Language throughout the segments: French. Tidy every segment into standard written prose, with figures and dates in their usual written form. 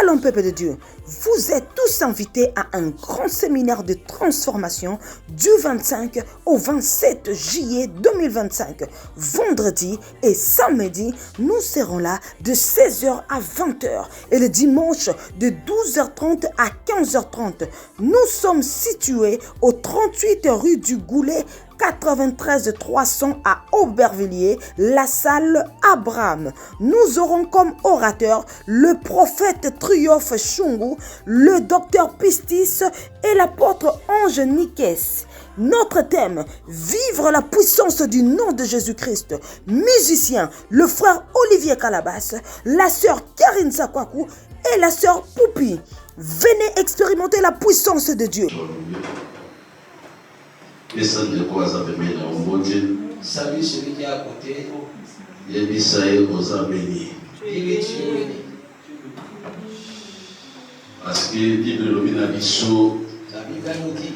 Shalom peuple de Dieu, vous êtes tous invités à un grand séminaire de transformation du 25 au 27 juillet 2025. Vendredi et samedi, nous serons là de 16h à 20h et le dimanche de 12h30 à 15h30. Nous sommes situés au 38 rue du Goulet, 93 300 à Aubervilliers, la salle Abraham. Nous aurons comme orateur le prophète Triomphe Chungu, le docteur Pistis et l'apôtre Ange Nikes. Notre thème, vivre la puissance du nom de Jésus-Christ. Musicien, le frère Olivier Calabas, la sœur Karine Sakwaku et la sœur Poupi. Venez expérimenter la puissance de Dieu. Salut celui qui est à côté. Dis-lui tu es béni. Parce que la Bible nous dit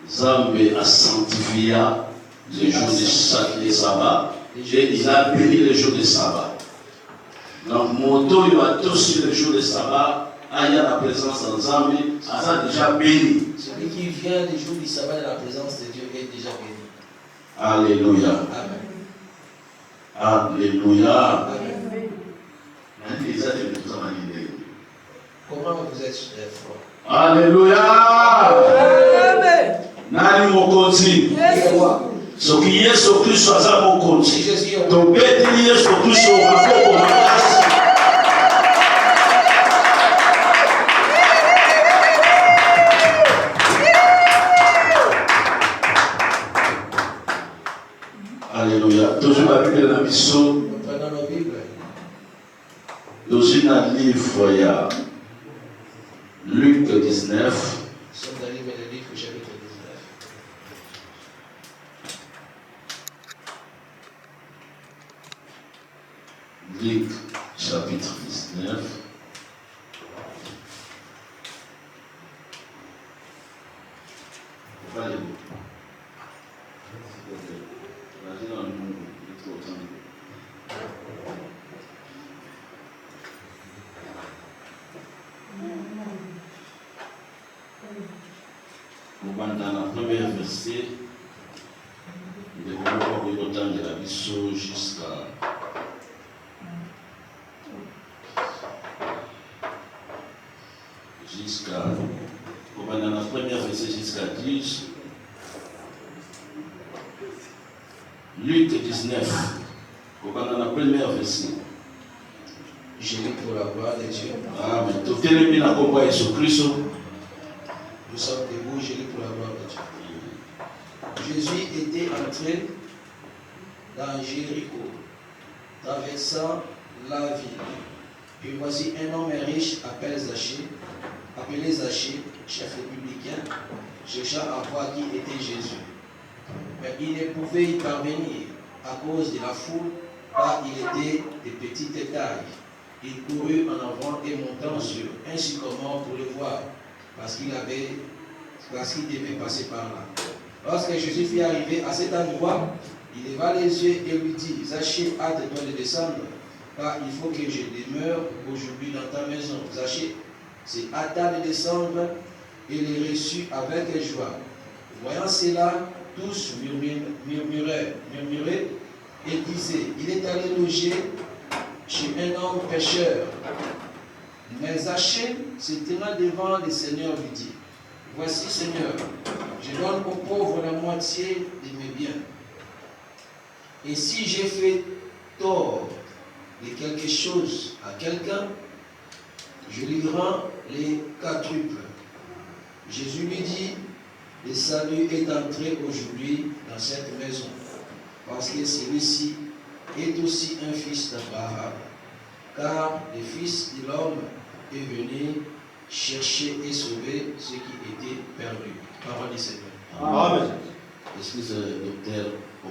Zambé a sanctifié le jour de sabbat et il a béni le jour de sabbat. Donc, Moto, il va tous sur le jour de sabbat. Il y a la présence en Zambé, ça a déjà béni. Celui qui vient le jour du sabbat dans la présence de Dieu est déjà béni. Alléluia. Amen. Alléluia. Amen. Comment vous êtes fort? Alléluia. Amen. Nani mokonzi. Ce qui est sur Christ soit mokonzi. Ton bête est sur Christ soit Alléluia. Toujours la Bible dans la mission. Prenons nos Bibles. Dans un livre, il y a Luc 19. Nous sommes dans le livre chapitre 19. Luc chapitre 19. Dans la première verset, de la mission jusqu'à dans la première verset jusqu'à 10. Luc 19, dans la première verset. Je lis pour la gloire de Dieu. Amen. Tout est mis dans le Jésus Christ. Nous sommes debout, je lis pour la gloire de Dieu. Jésus était entré dans Jéricho, traversant la ville. Et voici un homme riche appelé Zachée, chef républicain, cherchant à voir qui était Jésus. Mais il ne pouvait y parvenir à cause de la foule, car il était de petite taille. Il courut en avant et montant sur un sycomore pour le voir, parce qu'il devait passer par là. Lorsque Jésus fut arrivé à cet endroit, il leva les yeux et lui dit, Zachée, hâte-toi de descendre, car il faut que je demeure aujourd'hui dans ta maison. Zachée se hâta de descendre et les reçut avec joie. Voyant cela, tous murmuraient et disaient, il est allé loger chez un homme pécheur. Mais Zachée se tenant devant le Seigneur lui dit, voici Seigneur, je donne aux pauvres la moitié de mes biens. Et si j'ai fait tort de quelque chose à quelqu'un, je lui rends les quadruples. Jésus lui dit, le salut est entré aujourd'hui dans cette maison, parce que celui-ci est aussi un fils d'Abraham, car le Fils de l'homme est venu chercher et sauver ceux qui étaient perdus. Parole du Seigneur. Amen. Excuse, docteur, au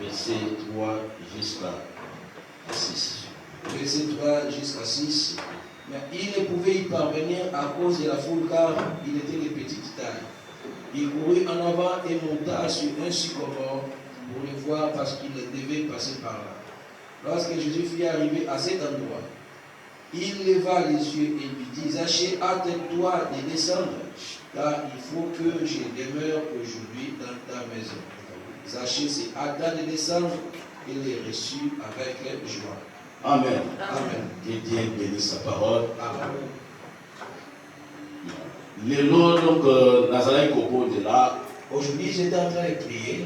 verset 3 jusqu'à 6. Verset 3 jusqu'à 6. Mais il ne pouvait y parvenir à cause de la foule, car il était de petite taille. Il courut en avant et monta sur un sycomore pour le voir, parce qu'il devait passer par là. Lorsque Jésus fut arrivé à cet endroit, Il leva les yeux et lui dit, Zachée, hâte-toi de descendre, car il faut que je demeure aujourd'hui dans ta maison. Zachée s'est hâté de descendre et les reçut avec joie. Amen. Amen. Que Dieu bénisse sa parole. Amen. Les lots, donc, Nazareth Kobo de là, Aujourd'hui, j'étais en train de prier.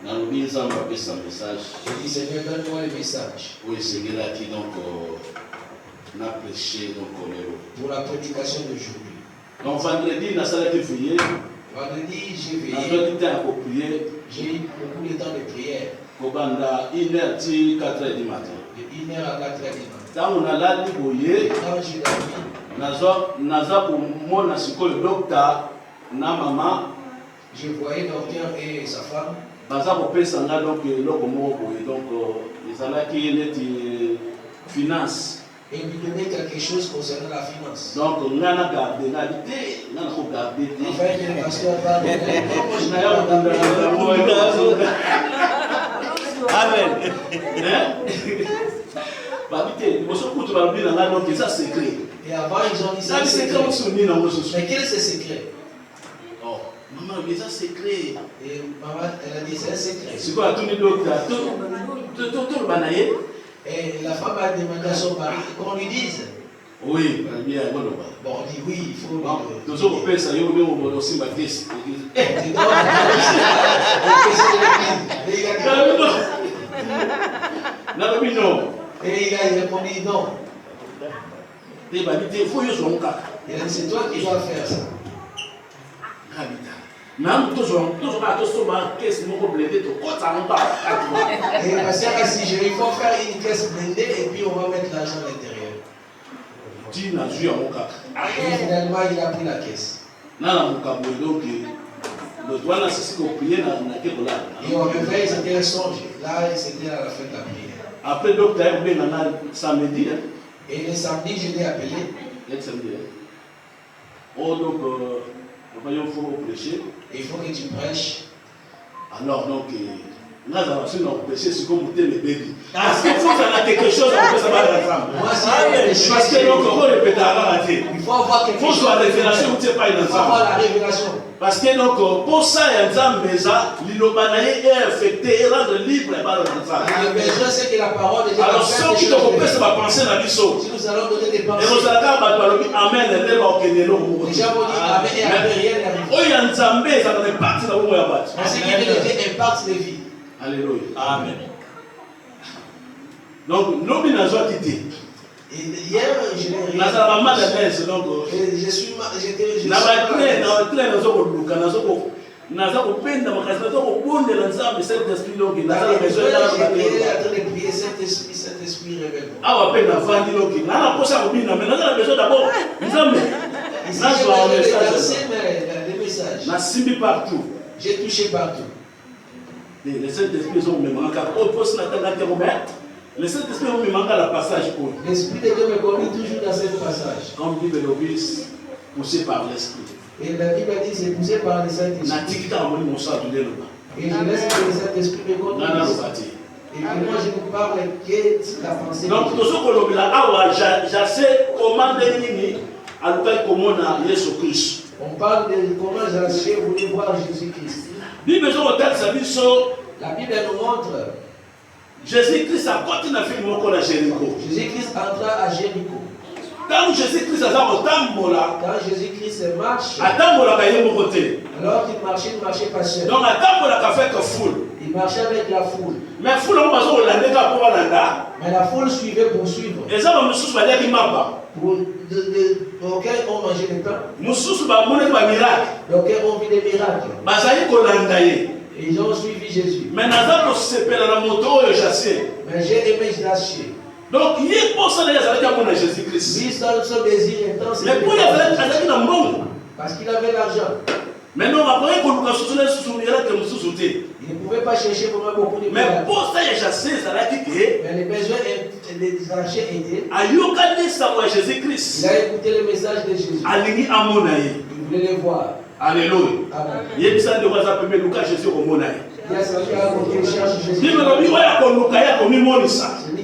Nalobi Nzamba appelle son message. Je dis, Seigneur, donne-moi le message Oui, Seigneur a qui donc n'a prêché donc pour la prédication d'aujourd'hui. donc vendredi, Nazareth veillé. Vendredi, j'ai veillé. Nazareth était à prier. J'ai eu beaucoup de temps de prière. Kobanda 1h ti 4h du matin. De 1h à 4h du matin. Tant on a là liboyé. Quand j'ai dormi, naza komona sikoyo docteur na mama. Je voyais docteur et sa femme. Baza kopesa nga donc eloko moko boye donc ezalaki neti finance. Et lui donner quelque chose concernant la finance. Donc nga na garde nga te nga na ko garde te. Enfin, le pasteur parle. Na ya ko Amen. Babité, moso kutu ba mbina nga donc ça secret. Et avant ils ont dit ça Ça c'est secret on se dit dans moso. Mais quel est ce secret? Oh, maman mais ça secret. Et maman elle a dit c'est un secret. C'est quoi tout le docteur tout banaye. Et la femme a demandé à son mari qu'on lui dise. Oui, bien bon. Bon, on dit oui, il faut. Nous avons fait ça, nous avons aussi ma caisse. Et il a répondu non. Il a dit c'est toi qui dois faire ça. Même toujours ma caisse, et parce que si il faut faire une caisse blindée et puis on va mettre l'argent à l'intérieur. Et finalement il a pris la caisse. Et au réveil c'était un songe. Là c'était à la fin de la prière. Après docteur samedi. Et le samedi je l'ai appelé. Oh donc il faut prêcher. Il faut que tu prêches. Alors donc là ça va prêcher c'est comme le bébé. Parce qu'il faut faire quelque chose après ça va ensemble. Parce que donc on répète à il faut avoir quelque chose. Il faut la révélation où tu pas ensemble. Il faut avoir la révélation. Parce que donc pour ça il y a une maison l'ilobanaye est affecté et rendre libre par le ensemble. Le besoin c'est que la parole de Dieu. Alors ceux qui te comprennent va penser dans l'issue. Si nous allons donner des pensées. Et vous allez dire amen les lèvres au Kenelo. Déjà vous dites amen et après rien n'arrive. Oh il y a une zambé ça va partir dans le monde. Parce qu'il y a des impacts de vie. Alléluia. Amen. Donc nous nous avons quitté. Hier, je l'ai réalisé. Donc, je suis j'étais Saint-Esprit révèle-moi. Ah, peine à vendre donc il a posé à mais on a besoin d'abord. Les messages. Na simbi partout. J'ai touché partout. Les Saint-Esprit sont me manquent au poste natal le Saint-Esprit me manque à la passage. L'Esprit de Dieu me conduit toujours dans ce passage. Comme dit l'Obis, poussé par l'Esprit. Et la Bible dit c'est poussé par le Saint-Esprit. Et je laisse que le Saint-Esprit me conduise. Et que moi je vous parle que la pensée. Donc tout ce que je sais comment devenir à l'hôtel commun à Jésus-Christ. On parle de comment Zaché voulait voir Jésus-Christ. La Bible nous montre. Jésus-Christ a continué à faire mon à Jéricho. Jésus-Christ entra à Jéricho. Quand Jésus-Christ a quand Jésus-Christ marche, alors qu'il marchait, il ne marchait pas seul. Donc il marchait avec la foule. Mais la foule suivait pour suivre. Pour auquel on mangeait le pain. Auquel on vit des miracles. Et ils ont suivi Jésus. Mais j'ai aimé Zaché. Donc, il est pour ça que Jésus-Christ. Lui, son désir intense. Mais pour parce qu'il avait l'argent. Mais non, après, il ne pouvait pas chercher vraiment beaucoup de mais pour ça, il y a chassé, ça l'a quitté. Mais les besoins des Zaché étaient. Jésus-Christ. Il a écouté le message de Jésus. Il voulait le voir. Alléluia. Il y a besoin de voir ça peut Jésus au monde. Il y a celui qui cherche Jésus. Celui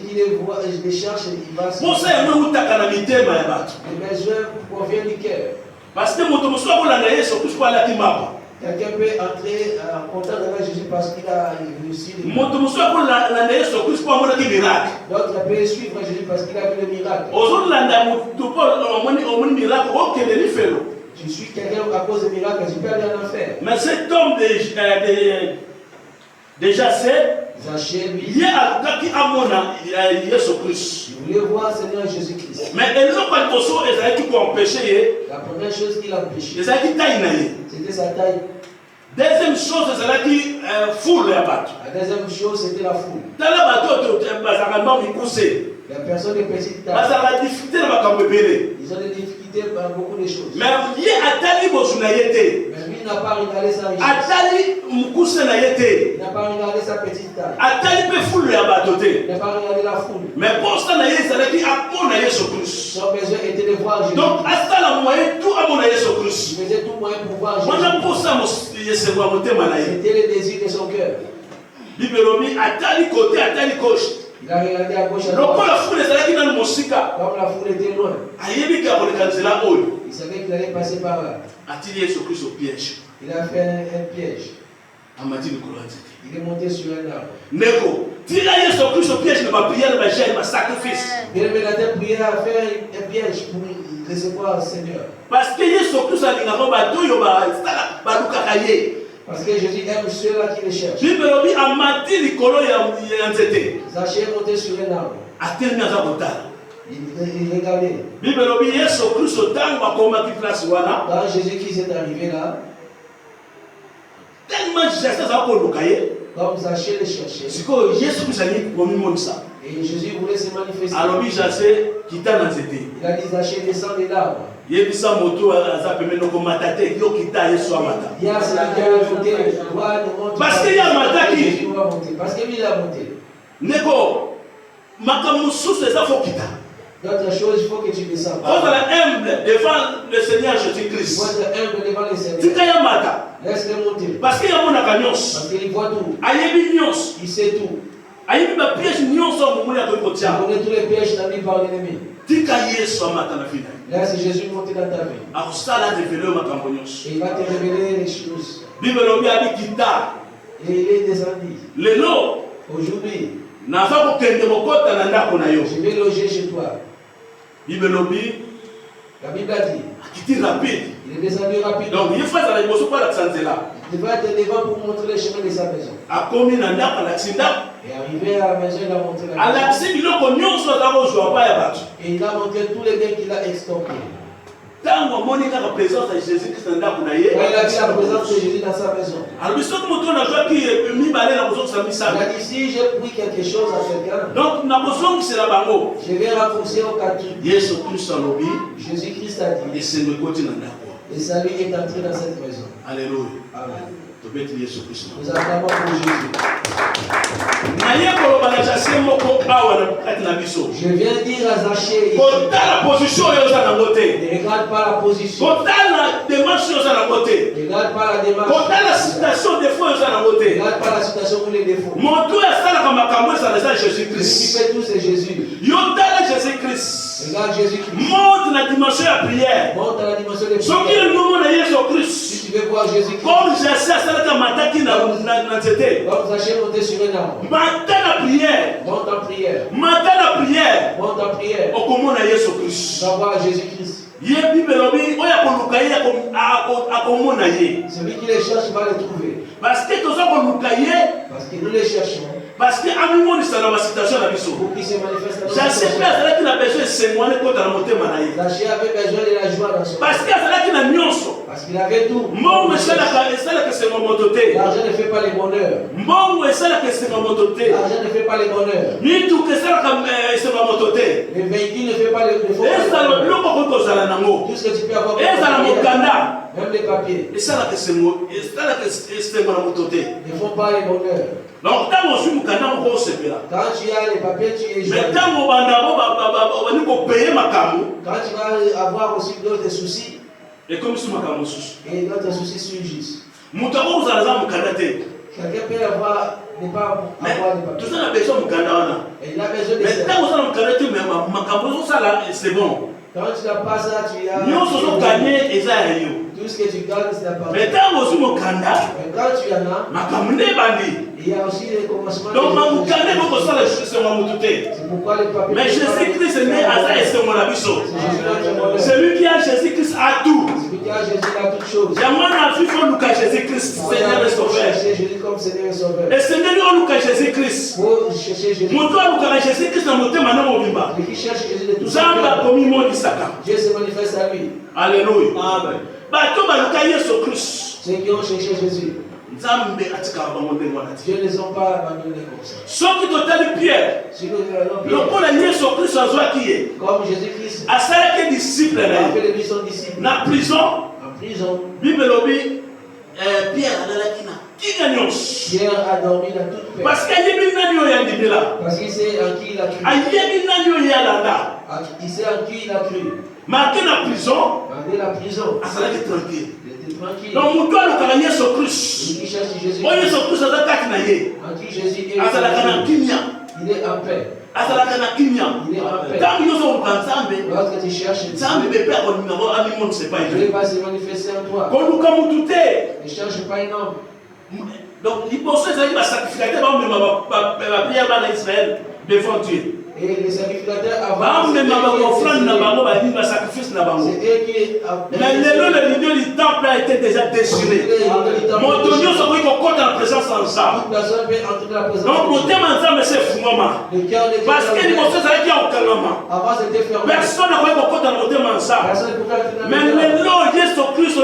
qui qui les cherche, il va se... Pour ça, il y a un takana mitema ya batu. Les besoins proviennent du cœur. Parce que moto muso ko landa Yesu Kristo ala kimapa. Quelqu'un peut entrer en contact avec Jésus parce qu'il a réussi. Moto muso ko landa Yesu Kristo ko amona ki miracle. D'autres peuvent suivre Jésus parce qu'il a vu le miracle. Ozo landa moto ko omoni miracle o kende ni felo. Tu suis quelqu'un à cause du miracle, tu peux aller en enfer. Mais cet homme déjà c'est Zachée, lui, il y a qui amona Yesu Kristo. il voulait voir Seigneur Jésus-Christ. Mais ils ont pas de choses qui pour empêcher. La première chose qu'il a empêché, C'était sa taille. Deuxième chose, c'est qui foule la bateau. La deuxième chose, c'était la foule. Dans la bateau, Les personnes de petite taille, ils ont des difficultés dans beaucoup de choses. mais lui n'a pas regardé sa richesse. Il n'a pas regardé sa petite taille. Il n'a pas regardé la foule. Mais pour ça, Son besoin était de voir Jésus. donc, Il faisait tout moyen pour voir Jésus. C'était le désir de son cœur. Il a regardé à gauche à droite. Comme la foule était loin, il savait qu'il allait passer par là. Il a fait un piège. Il est monté sur un arbre. Neko, tira Yesu Kristo piège ne va prière mais j'ai un sacrifice. Il a prié à faire un piège pour recevoir le Seigneur. Parce que Yesu Kristo a dit Parce que Jésus aime ceux-là qui le cherchent. Bibelobi a mati likolo ya nzete. Zachée est monté sur un arbre. Atelmi aza kotala. Il regardait. Bibelobi Yesu Kristo tango akomaki place wana. Quand Jésus-Christ est arrivé là, Tellement geste za koluka ye. comme Zachée le cherchait, Siko Yesu Kristo ni komi monisa. et Jésus voulait se manifester. Alobi jase kita na nzete. Il a dit Zachée descend de l'arbre. Yebisa moto aza pemeno ko matate yo kita Yesu amata. Il y a celui qui a monté, doit nous montrer. Parce qu'il y a Mataki. Jésus doit monter. Parce que lui il a monté. Neko makamu susu eza fo kita. D'autres choses, il faut que tu descendes. Faut être humble devant le Seigneur Il faut Jésus-Christ. être humble devant le Seigneur. Tika ya mata. Laisse-le monter. Parce qu'il y a mon akanyos. Parce qu'il voit tout. Ayebi nyos. Il sait tout. Ayebi ba piège nyos au moment ya Il kotia. connaît tous les pièges établis par l'ennemi. Tika Yesu amata na fina. Laisse Jésus monter dans ta vie. Akusala révéler makambo nyos. Et il va te révéler les choses. Bible lobi abi kita. Et il est descendu. Lelo Aujourd'hui, naza kokende kokota na ndako na yo. je vais loger chez toi. Bible lobi La Bible a dit. akiti rapide. Il est descendu rapidement. Donc il faut ça la bosso pas la sanzela. Il devait être devant pour montrer le chemin de sa maison. Akomi na ndako la tsinda. Et arrivé à la maison, il a montré la maison. Alaksi biloko nyonso za kozwa ba ya batu. Et il a montré tous les biens qu'il a extorqués. Tango moni kaka présence ya Jésus-Christ na ndako na ye. Quand il a vu la présence de Jésus dans sa maison, Alors biso moto na jwa ki mibale na bozo sa il misala. a dit si j'ai pris quelque chose à quelqu'un, Donc na bozo c'est la bango. je vais raccourcir au quatre. Yesu Kristo alobi Jésus-Christ a dit, esengo ekoti na ndako. le salut est entré dans cette maison. Alléluia. Amen. Tobeti Yesu Kristo. Nous acclamons pour Jésus. Naye koloba na jase moko awa na kati na biso. Je viens dire à Zachée, Kotala position oyo oza nango te. ne regarde pas la position, Kotala démarche oyo oza nango te. ne regarde pas la démarche, Kotala situation défaut oyo oza nango ne te. regarde pas la situation ou les défauts. Moto oyo asalaka makambo ezala eza Celui qui Jésus-Christ. fait tout, c'est Jésus. Yo tala Jésus-Christ. Regarde Jésus-Christ. Monte na dimension ya prière. Monte à la dimension de Soki prière. enomona Yesu Si Christ. tu veux voir Jésus-Christ, Comme Jase asalaka mataki na nzete. comme Zachée monter sur un arbre, Mata na prière. monte en prière, Mata na prière. monte en prière. Okomona Yesu Christ. Tu vas voir Jésus-Christ. Ye Bible lobi oyo akoluka ye akomona ye. Celui qui les cherche va les trouver. Parce que toza koluka ye. Parce que nous les cherchons Parce que amimonisa na basituation na biso. pour qu'ils se manifestent dans notre Jase mpe situation. azalaki na besoin esengwana ekota na motema na ye. Zachée avait besoin de la joie dans son cœur. Parce que azalaki na nyonso. Parce qu'il avait tout. Mbongo esalaka esengo moto te. L'argent ne fait pas les bonheurs. Mbongo esalaka esengo moto te. L'argent ne fait pas les bonheurs. Mituka esalaka esengo moto te. Le véhicule ne fait pas les Ezala bonheurs. biloko okoki kozala nango. Tout ce que tu peux avoir, Ezala mokanda. même les papiers, esalaka esengo na moto te. ne font pas les bonheurs. Donc ntango ozwi mokanda moko osepela. Quand tu as les papiers, tu es Mais joyeux. ntango bandango bani kopeye makambo Quand tu vas avoir aussi d'autres soucis, ekomisi makambo mosusu. et d'autres soucis surgissent. Moto akozala aza mokanda te. Quelqu'un peut avoir n'est pas Mais avoir des papiers. tout ça, on a besoin de Mukanda. Et il a besoin de Mais ça. tant que ça, c'est bon. Quand tu n'as pas ça, tu as. Nous sommes gagnés et ça est yo. Tout ce que tu gagnes, c'est la partie. Mais tant que vous Mukanda, Mais quand tu en as, il y a aussi les commencements. donc Mukanda, vous pouvez faire les choses sur mon touté. C'est pourquoi les papiers. Mais Jésus-Christ est né à ça et c'est mon abisso. C'est Celui qui a Jésus-Christ a tout. celui qui a Jésus a toutes choses. Jamon a vu qu'on nous cache Jésus-Christ, Seigneur et Sauveur. Chercher Jésus comme Seigneur et Sauveur. Et Seigneur, nous cache Jésus-Christ. Faut chercher Jésus. Mon toi, nous cache Jésus-Christ dans notre maintenant au bimba. Celui qui cherche Jésus de tout Nous son avons cœur. commis mon Isaka. Dieu se manifeste à lui. Alléluia. Amen. Bato baluka Yesu Christ. Ceux qui ont cherché Jésus, Nzambe atika bango ndenge wana ti. Dieu ne les a pas abandonnés comme ça. Soki totali Pierre, Si nous regardons Pierre, lokola Yesu Christ azwaki ye, comme Jésus-Christ asalaki disciple na a ye. fait de lui son disciple Na prison, en prison, Bible lobi Pierre alalaki na kinga nyonso. Pierre a dormi dans toute paix. Parce que ayebi nani oyo andimela. Parce qu'il sait en qui il a cru. Ayebi nani oyo alanda. Il sait en qui il a cru. Marqué na prison, Malgré la prison, asalaki tranquille. il était tranquille. Donc moto alukaka Yesu Christ. Celui qui cherche Jésus, Oyo Yesu Christ aza kati na ye. en qui Jésus est, Azalaka na kimia. il est en paix. Azalaka na kimia. Il est en paix. Ntango nyonso oluka Nzambe, Lorsque tu cherches Nzambe Dieu, mpe akolinga ngo abimonise epai na Dieu ye. va se manifester en toi. Koluka mutu te. Ne cherche pas un homme. Donc liboso ezalaki basacrificateur bamema bapriere bana Israël devant Dieu. Et les sacrificateurs avant, Bamema baofrande na bango balingi basacrifice na bango. c'est eux qui Mais lelo le milieu du temple a été déjà déchiré. Moto nyonso akoki kokota na présence ya Nzambe. Toute personne peut entrer dans la présence Donc de Dieu. motema ya Nzambe ese efungwama. Le cœur de Dieu Parce que est liboso ouvert. ezalaki ya kokangama. Avant c'était fermé. Personne akoki kokota na motema ya Nzambe. Personne ne pouvait entrer dans Mais le cœur. lelo Yesu Kristo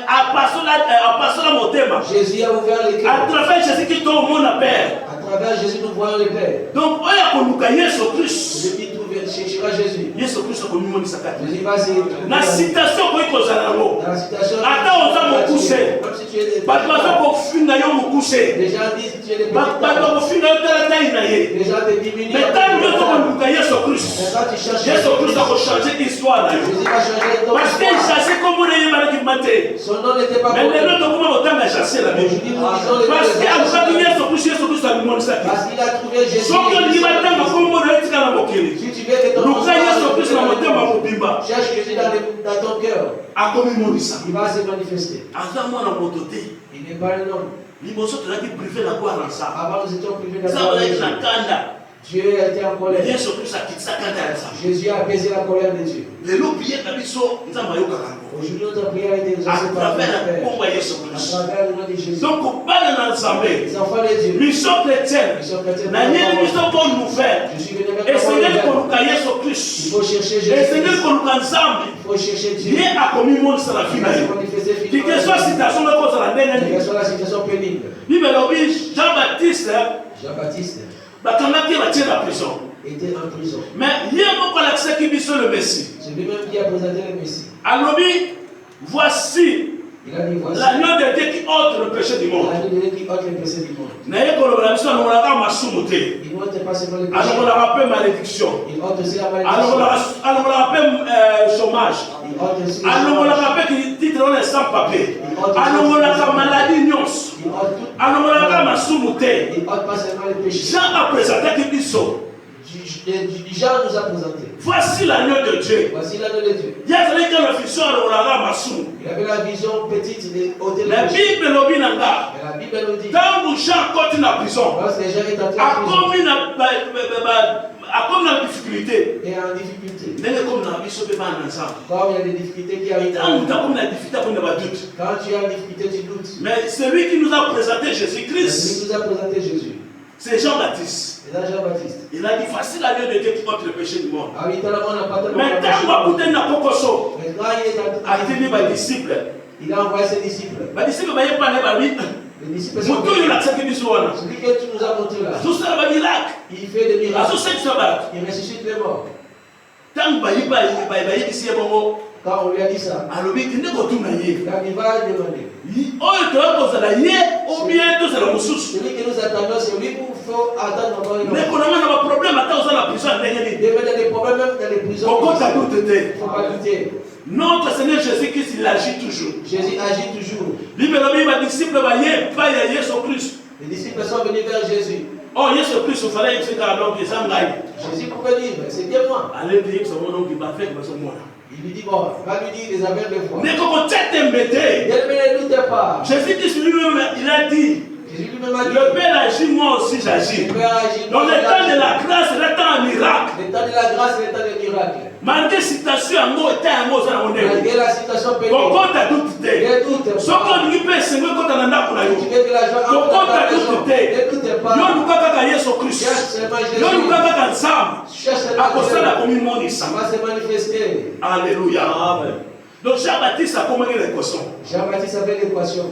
apasola motema. Jésus a ouvert les À cœurs. travers Jésus-Christ tomona Père. À travers Jésus, nous voyons le Père. Donc oyo akoluka Yesu Kristo. Celui qui cherchera Jésus. Yesu Kristo akomimonisa kati. Jésus va se Na citation okoki kozala yango. dans la citation. Ata oza mokuse. Comme si tu es Bato baza kofinga yo mokuse. les gens disent que tu es des Bato petits. bakofinga yo tala tai na ye. Les gens te diminuent. Mais ntango nyonso koluka Yesu Mais Kristo. quand tu cherches Yesu Kristo akochange histoire na yo. Jésus va changer ton Parce que histoire. chasse komona yebanaki mate. Son nom n'était pas Mais connu. lelo tokoma kotanga chasse la Bible. Aujourd'hui, nous disons les Parce que alukaki choses. Yesu Kristo, Yesu Kristo amimonisaki. Parce qu'il a trouvé Jésus. Soki olingi batanga kombo na etika na mokili. Si tu veux que ton Luka Yesu Kristo na motema mobimba. cherche Jésus dans ton cœur, Akomimonisa. il va se manifester. Aza mwana moto te. Il n'est pas un homme. Liboso tozalaki privé na gloire na Nzambe. Avant, nous étions privés Nzambe d'avoir azalaki Jésus. na kanda. Dieu a été en colère. Yesu Kristo akitisa kanda ya Nzambe. Jésus a apaisé la colère de Dieu. Lelo priere na biso Nzambe ayokaka yango. Aujourd'hui, notre prière a été À exaucée par travers notre la Père. kombo ya Yesu À Kristo. travers le nom de Jésus. Donc kobana na Nzambe. Les enfants de Dieu. Mission chrétienne. Ils sont chrétiens. Na yeli biso bonne nouvelle. Je suis venu avec Esengeli la parole. koluka Yesu Il Kristo. faut chercher Jésus. Esengeli koluka Nzambe. Il faut chercher Dieu. Ye akomimonisa na vie Il na va se yo. manifester Quelque soit situation moko ozala ndenge Quelle nini. que soit la situation pénible. Bible elobi Jean-Baptiste Jean-Baptiste bakangaki batie na prison. était en prison. Mais ye moko alakisaki biso le Messie. C'est lui-même qui a présenté le Messie. Alobi voici Il a dit voici l'agneau de Dieu qui ôte le péché du monde. l'agneau de Dieu qui ôte les péchés du monde. naye koloba biso alongolaka masumu te. Il n'ôte pas seulement les péchés. alongolaka mpe malédiction. Il ôte aussi la malédiction. alongolaka mpe chômage. Il ôte aussi le alongolaka chômage. mpe titre wana sans papier. alongolaka maladi nyonso. Il ôte tout. alongolaka masumu te. Il ôte pas seulement les péchés. Jean apresentaki biso. Jean nous a présenté. Voici l'agneau de Dieu. Voici l'agneau de Dieu. ye azalaki na vision alongolaka masumu. Il avait la vision petite de ôter les La péchés. Bible elobi na nga Mais la Bible nous dit, ntango Jean akoti na prison lorsque Jean est entré en prison akomi na difficulté et en difficulté, ndenge komi na biso mpe bana na nzambe comme il y a des difficultés qui arrivent, ntango moto akomi na difficulté akomi na badoute. quand tu as une difficulté, tu doutes. Mais celui qui nous a présenté Mais Jésus-Christ, celui qui nous a présenté Jésus, c'est Jean-Baptiste. c'est là Jean-Baptiste. Il a dit facile à Dieu de Dieu qui ôte le péché du monde. Ah oui, tellement on n'a pas tellement Mais de ntango akutani na pokoso Mais quand il est en atindi badisciple il a envoyé ses disciples. badisciple bayepa ne babi Les disciples sont moto oyo olakisaki biso wana celui que tu nous as montré là, azosala bamiracle il fait des miracles. azosekisa bato Il ressuscite les morts. ntango bayebisi ye bongo Quand on lui a dit ça, alobi tinde kotuna ye quand il va demander, oyo toya kozala ye ou bien tozala mosusu. celui que nous attendons, c'est lui où il faut attendre encore une ndeko heure. na nga na baproblème ata oza na prison ya ndenge nini Il y avait des problèmes même dans les prisons. kokota Il dute te. ne faut pas douter. Notre Seigneur Jésus-Christ, il agit toujours. Jésus agit toujours. Bible elobi badisciple baye epai ya Yesu Kristo Les disciples sont venus vers Jésus. Oh, Jésus Christ, il fallait que c'est un homme qui s'en aille. Jésus pouvait dire, mais c'est bien moi. Allez dire que c'est mon homme qui va faire, que c'est moi. Il lui dit, bon, va lui dire des affaires de foi. Mais quand tu t'es embêté, Ne doutez pas. Jésus Christ lui-même, il a dit, Jésus lui-même a dit, le Père agit, moi aussi j'agis. le Père agit. Dans le temps de la grâce, le temps de miracle. Le temps de la grâce et le temps des miracles. Malgré la situation, en mot, était en mot, ça on est. Malgré la situation pénible. Quand tu as douté, Ne doute ce qu'on dit, c'est que quand tu as un Tu veux que la joie entre dans ta maison. Ne doutez pas. Yo nous Yesu Christ. Cherche seulement Jésus. Yo nous ensemble. Cherche seulement Jésus. À la communion ici. Ça va se manifester. Alléluia. Amen. Donc Jean-Baptiste a commandé l'équation. Jean-Baptiste avait l'équation.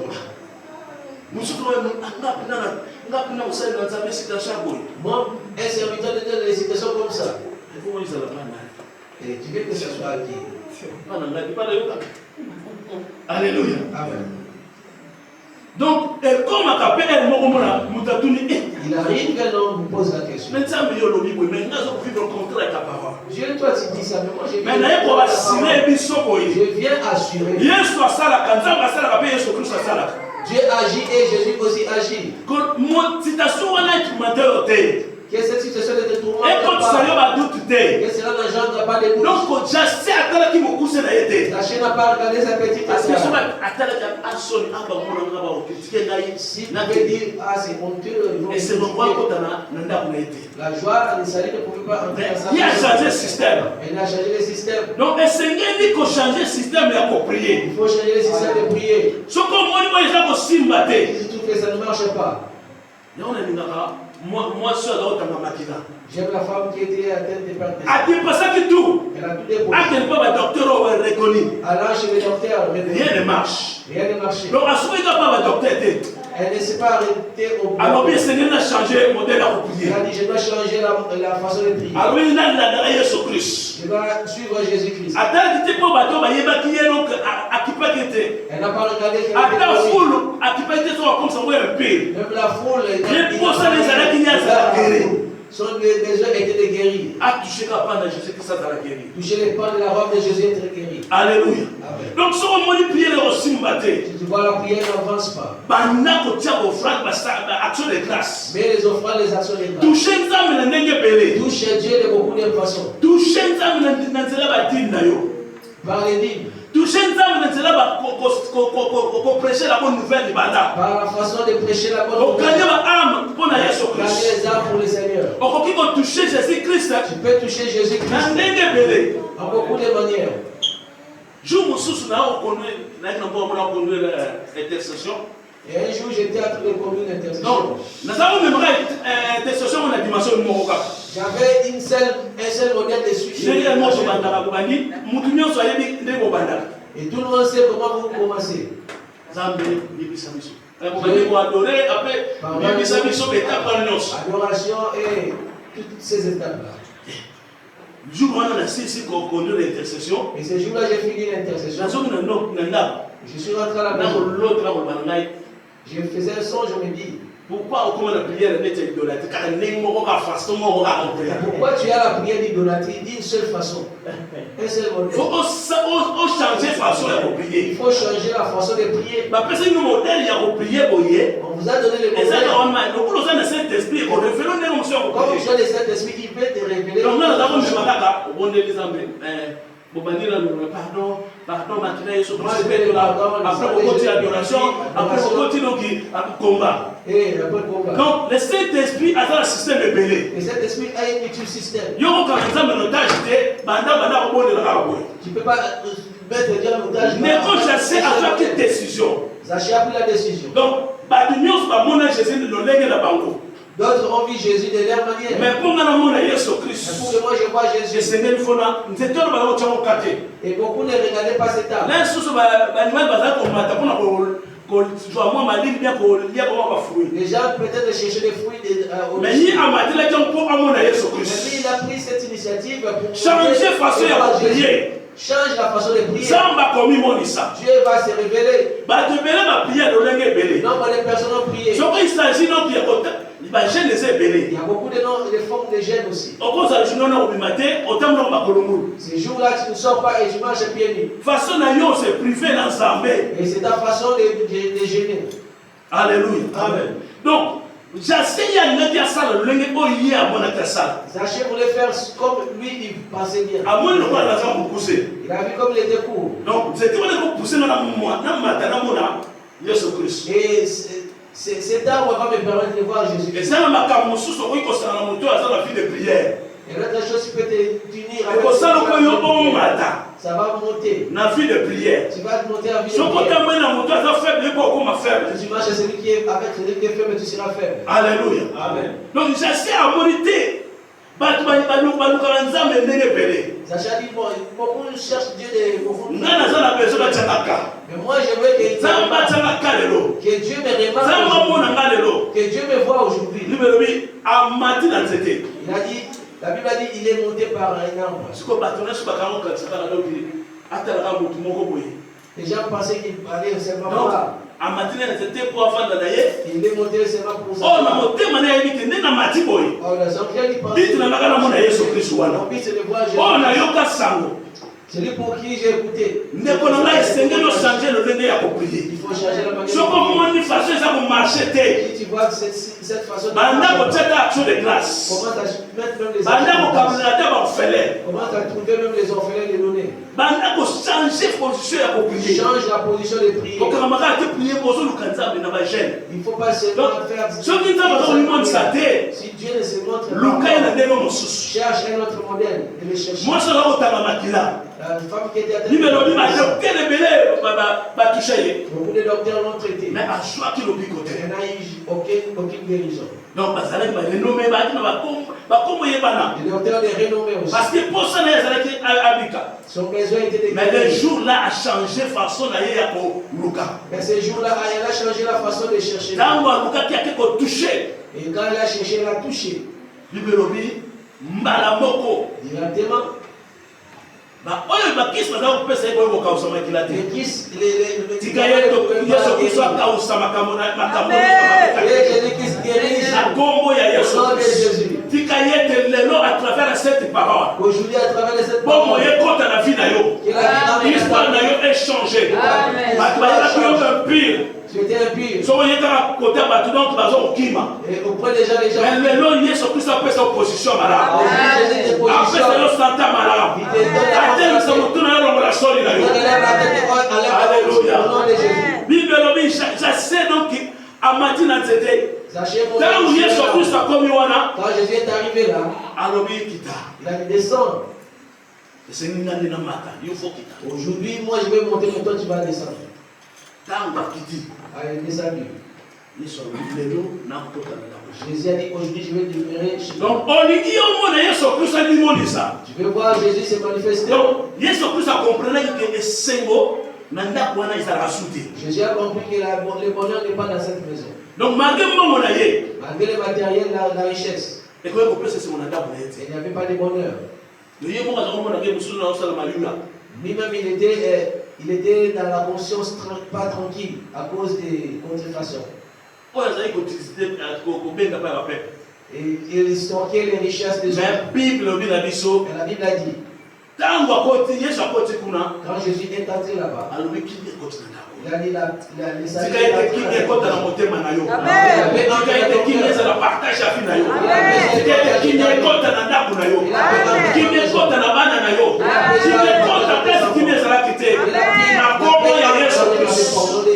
Moi, un serviteur de Dieu, des situations comme ça. Et tu veux que ce soit dit. Alléluia. Amen. Donc, comme à Capé, il arrive qu'un homme vous pose la question. Dieu, toi, tu dis ça, mais moi, je viens assurer. Dieu agit et Jésus aussi agit. Que cette situation ne te tourmente pas. Que cela n'engendre pas de doute. Donc, la chaîne n'a pas regardé sa petite sœur. Si vous pouvez dire, ah c'est honteux, et c'est pourquoi la joie, le salut ne pouvait pas entrer dans sa il a changé le système. Il a changé le système. Donc, le Seigneur dit qu'il faut changer le système pour prier. Il faut changer le système de prier. Ce qu'on m'a dit, il trouve que ça ne marche pas. Moi, j'aime la femme qui était atteinte de Parkinson. Elle a tout déposé. Elle pas docteur reconnu. Alors chez le docteur, rien ne marche. Rien ne marche. Donc, à ce moment, il n'y a pas de docteur. Elle ne s'est pas arrêtée au bout. Alors, bien, Seigneur a changé le modèle à prier. Elle a dit, je dois changer la façon de prier. Alors, il a Jésus Christ. Je dois suivre Jésus-Christ. Elle n'a pas regardé qu'elle était même la foule. Son besoin était de guérir. Toucher les pas de la robe de Jésus être guéri. Alléluia. Amen. Donc, si on dit prier le aussi, si tu vois la prière n'avance pas. Action de grâce. Mais les offrandes, les actions de grâce. Toucher Dieu de beaucoup de façons. Par les dîmes. Prêcher la bonne nouvelle. Par la façon de prêcher la bonne nouvelle. Gagner les âmes pour le Seigneur. Tu peux toucher Jésus-Christ en beaucoup de manières. Et un jour, j'étais à toute les communes d'intercession. J'avais un seul modèle de sujet. Et tout le monde sait comment vous commencez. Adoration et toutes ces étapes-là. Le jour où on a conduit l'intercession, et ce jour-là, j'ai fini l'intercession. Je suis rentré à la maison. Je faisais un son, je me dis. Pourquoi on commence la prière d'idolâtrie? Pourquoi tu as la prière d'idolâtrie d'une seule façon? Un seul modèle. Il faut changer la façon de prier. Il faut changer la façon de prier. On vous a donné le modèle. Comme vous avez le Saint-Esprit, il peut te révéler. Pardon, maintenant, après on continue l'adoration, après on continue le combat. Donc, le Saint-Esprit a un système de belé. Le Saint-Esprit a un petit système. Tu ne peux pas mettre Dieu en otage. Négocier avec une décision. Zaché a pris la décision. Donc, d'autres ont vu Jésus de leur manière. Mais pour moi, je vois Jésus. Et beaucoup ne regardaient pas cet âme. Les gens peut-être chercher des fruits. Mais lui, il a pris cette initiative pour changer la façon de prier. Change la façon de prier. Dieu va se révéler. Non, les personnes ont prié. Il y a beaucoup de formes de gêne aussi. Ces jours-là, tu ne sors pas et tu marches pieds nus. Et c'est ta façon de gêner. Alléluia. Amen. Donc, Zaché voulait faire comme lui, il pensait bien. Il a vu comme il était court. Donc, c'était poussé dans la et cet arbre va me permettre de voir Jésus. Et ça, Et l'autre chose qui peut te unir avec ça va monter. La vie de prière. Tu vas monter en vie de prière. Tu marches avec celui qui est faible, tu seras faible. Alléluia. Amen. Donc j'essaie à moniter. Zaché dit, beaucoup cherchent Dieu de profond. Mais moi je veux que Dieu me remarque, que Dieu me voit aujourd'hui. Il a dit, la Bible a dit, il est monté par un arbre. Les gens pensaient qu'il allait seulement voir. Il est monté seulement pour ça. Oh, les gens pensaient. C'est lui pour qui j'ai écouté. Il faut changer la manière. Si tu vois cette façon de comment tu mettre même les enfants. Comment tu as trouvé même les orphelins les donner. Change la position de prier. Il ne faut pas seulement faire. Si Dieu ne se montre pas, cherche un autre modèle de le chercher. La femme qui était à beaucoup de docteurs l'ont traité. Mais à choix qui l'ont picoté. Il n'y a eu aucune guérison. Donc, les docteurs les renommés aussi. Parce que pour ça, son besoin était de. mais le jour-là a changé façon d'aller à Luka. Mais ce jour-là, elle a changé la façon de chercher. Et quand elle a cherché, elle a touché. Directement. Aujourd'hui, à travers cette parole, l'histoire n'a pas changé. Tu étais impur. Et auprès des gens, les gens. Mais il est surtout sa opposition malade. Après, c'est le santé malade. Alléluia. J'essaie donc à matin c'était. Quand Jésus est arrivé là, il a dit descendre. Aujourd'hui, moi je vais monter, mais toi tu vas descendre. Il est descendu. Jésus a dit aujourd'hui je vais demeurer chez toi. Donc, je vais voir Jésus se manifester. Donc, Jésus a compris que le Sengo, Jésus a compris que le bonheur n'est pas dans cette maison. Donc, malgré le matériel, la richesse, il n'y avait pas de bonheur. Lui-même, il était dans la conscience pas tranquille à cause des contrefaçons. Et il stockait les richesses des hommes. Mais la Bible a dit, quand Jésus est entré là-bas, il a dit la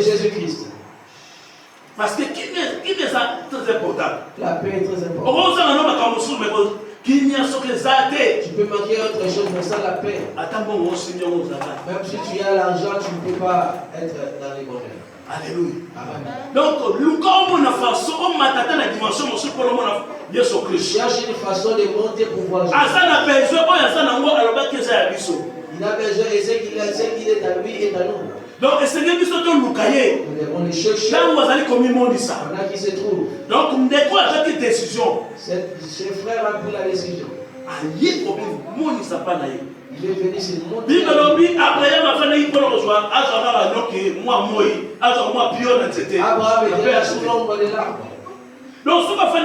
Jésus-Christ. Parce que qui est très important. La paix est très importante. Tu peux manquer autre chose, mais sans la paix. Même si tu as l'argent, tu ne peux pas être dans les bonheurs. Alléluia. Amen. Donc, cherche une façon de monter pour voir Jésus. Il a besoin et ce qu'il est à lui est à nous. Donc, on les cherche. Là où vous allez comme il dit ça. On a qui se trouve. Donc, on découvre avec une décision. Ses frères ont pris la décision. Il est venu sur le monde. Abraham était sous l'ombre de l'arbre. Donc, ce qu'on fait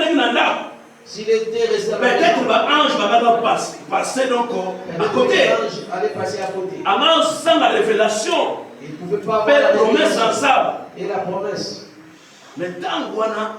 s'il était resté peut-être que l'ange va passer donc à côté. L'ange allait passer à côté. Avant, sans la révélation, il ne pouvait pas faire la promesse ensemble. Et la promesse. Mais tant qu'on a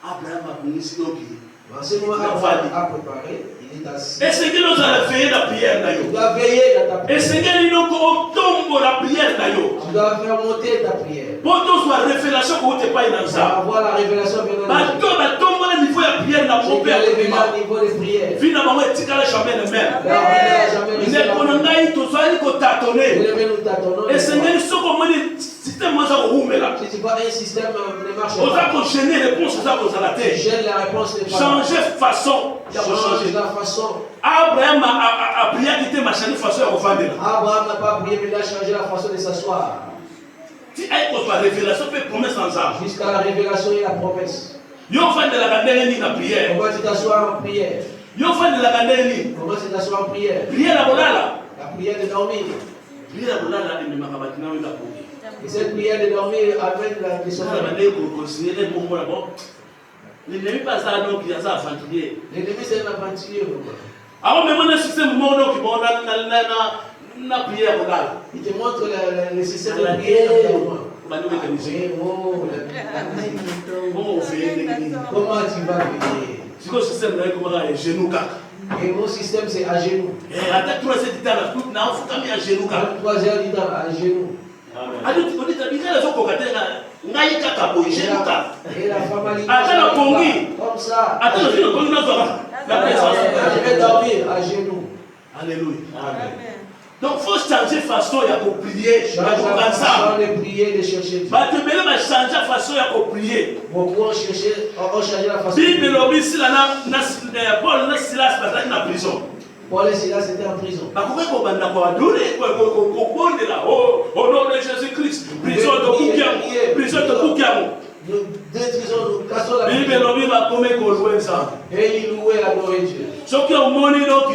Abraham a connu ce qu'il C'est moi Abraham a préparé. Il est assis. et c'est que nous allons veiller la prière. Tu dois veiller dans ta Et prière. c'est que nous tombe la prière. Tu dois faire monter ta prière. Pour tous la révélation que vous n'êtes pas dans Tu ça. vas avoir la révélation venant de Dieu. Tombe le niveau de prière dans mon Tu dois lever au niveau des prières. Finalement, il n'y a jamais le même. Là, on n'a jamais Il reçu n'est la qu'on prière. a eu tout ça, il faut tâtonner. Nous tâtonnons. Et c'est que ce qu'on dit, système moi ça roule là. Si tu vois un système ne marche On pas, a conchaîné les réponses ça qu'on a la tu tête. gênes la réponse n'est pas là. Changer façon. Change la façon. Abraham a prié quitter ma chaîne façon à refaire. Abraham n'a pas prié, mais il a changé la façon de s'asseoir. Si elle cause la révélation fait promesse en ça. Jusqu'à la révélation et la promesse. Yo fait de la gardelle la prière. Comment tu t'assois en prière? Yo fait de la gardelle. Comment tu t'assois en prière? Prière la bolala. La prière de dormir. Prière la bolala et me makabatina la prière. Et cette prière de dormir amène la sommeil. L'ennemi pas ça donc il y a ça aventurier. L'ennemi c'est un aventurier. Alors même un système monde qui bon na prière bolala. Il te montre le système de prière dans ta main. Comment tu vas veiller? Si le système là comment là genou kaka. Et mon système c'est à genoux. Et attaque 3 heures du temps là tout na faut camé à genoux kaka. 3 heures du temps à genoux. Amen. On dit tabika la zoko katena ngai kaka boy genou kaka. Et la femme a dit comme ça. Attends, le kongi na zora. La présence. Je vais dormir à genoux. Alléluia. Amen. Donc il faut changer façon pour prier. Change la façon de prier, de chercher Dieu. Bah tu peux changer la façon pour prier. Beaucoup ont changé la façon. Bible l'obéit na Paul na Silas bataki na prison. Paul et Silas étaient en prison. Bah comment qu'on banda quoi donner qu'on bonde là au nom de Jésus-Christ. Prison de Boukiamo. Prison de Boukiamo. Nous détruisons, nous cassons la Bible l'obéit va comme qu'on loue ça. Et il louait et adorait Dieu. Ceux qui ont moni donc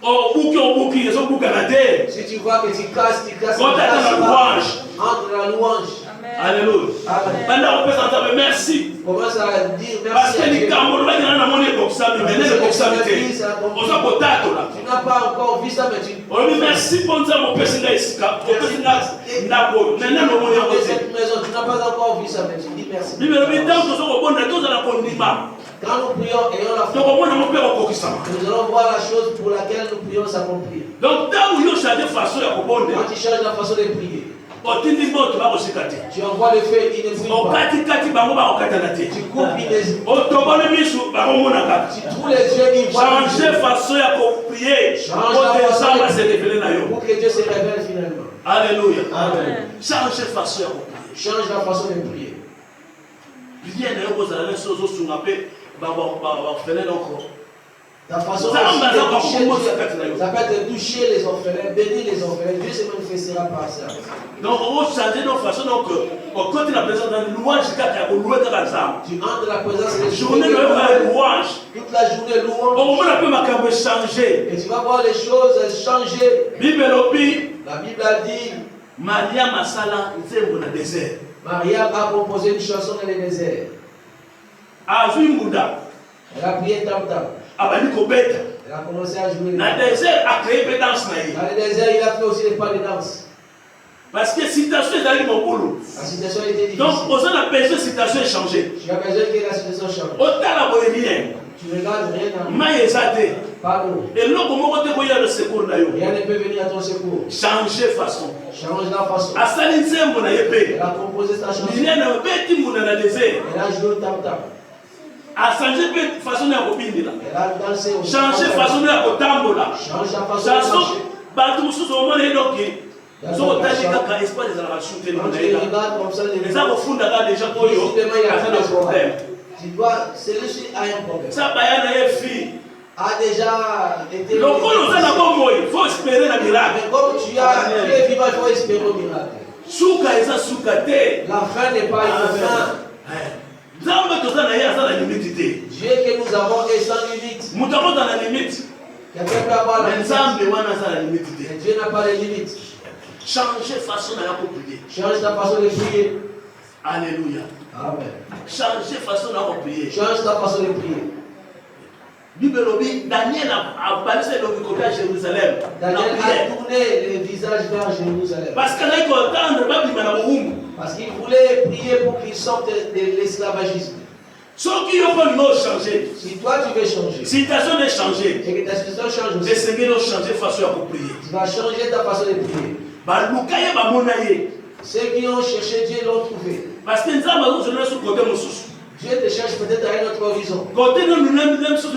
Bouki, ils sont Bouki à la terre. Si tu vois que tu casses. Quand tu as la louange. Entre la louange. Alléluia. Maintenant, on peut s'entendre merci. Commence à dire merci. Parce que les Camerounais, ils ont monnaie comme ça, mais maintenant, le proximité. On s'en potato là. Tu n'as pas encore vu ça, mais tu. On dit merci pour ça, mon père, c'est là ici. Maintenant, le monnaie dans cette maison, tu n'as pas encore vu ça, mais tu dis merci. Bible le dit, tant que nous sommes au bon, nous allons prendre. Quand nous prions, ayons la foi. Donc, au moins, mon père, on ça. Nous allons voir la chose pour laquelle nous prions s'accomplir. Donc, tant que nous changeons de façon à comprendre, quand tu changes la façon de prier, tu envoies le feu, il ne brille pas. Tu coupes, il ne. Tu trouves les yeux, il voit. Changer façon à prier. Change la façon pour que Dieu se révèle finalement. Alléluia. Amen. Changer façon à prier. Change la façon de prier. Ta façon de toucher Dieu, ça peut être toucher les orphelins, bénir les orphelins. Dieu se manifestera par ça. Donc, on va changer nos façons. Donc, quand il a besoin d'un louange, tu entres la présence de Dieu. Journée de louange. Toute la journée louange. On va changer. Et tu vas voir les choses changer. Bible la Bible a dit Maria Masala nzembo na désert. Maria a composé une chanson dans le désert. Elle a prié tam-tam. Elle a commencé à jouer. Dans le désert, a créé des danses. Dans le désert, il a fait aussi des pas de danse. Parce que la situation est allée mon boulot. La situation était difficile. Donc, on a besoin de la situation changer. Tu as besoin que la situation change. Autant la rien. Tu regardes rien. Mais pardon. Et là, comment on te le secours d'ailleurs? Rien ne peut venir à ton secours. Changer façon. Change la façon. Elle a composé sa chanson. Elle a joué tam-tam. A changer façon de copine là. Elle a dansé. Changer façon de tambola. Change la façon de marcher. Bateau sous au moment donc so tali kaka espoir des relations téléphoniques. Les gens au fond là déjà pour eux. Il y a des problèmes. Tu dois celui-ci a un problème. Ça bayana est fille a déjà été. Donc quand on a bon moyen, il faut espérer la miracle. Mais comme tu es vivant, il faut espérer le miracle. Souka eza souka te. La fin n'est pas une fin. Dieu que nous avons est sans limite. Quelqu'un peut avoir la limite. Mais Dieu n'a pas de limite. Changer façon de prier. Change ta façon de prier. Alléluia. Amen. Changer façon de prier. Change ta façon de prier. Daniel a balancé le côté à Jérusalem. Daniel a tourné le visage vers Jérusalem. Parce qu'il voulait prier pour qu'il sorte de l'esclavagisme. Ceux qui ont changé. Si toi tu veux changer, si ta situation est changée, et que ta situation change aussi, le Seigneur a changé façon à prier. Tu vas changer ta façon de prier. Ceux qui ont cherché Dieu l'ont trouvé. Parce que nous avons ce côté Dieu te cherche peut-être à un autre horizon. Côté nous il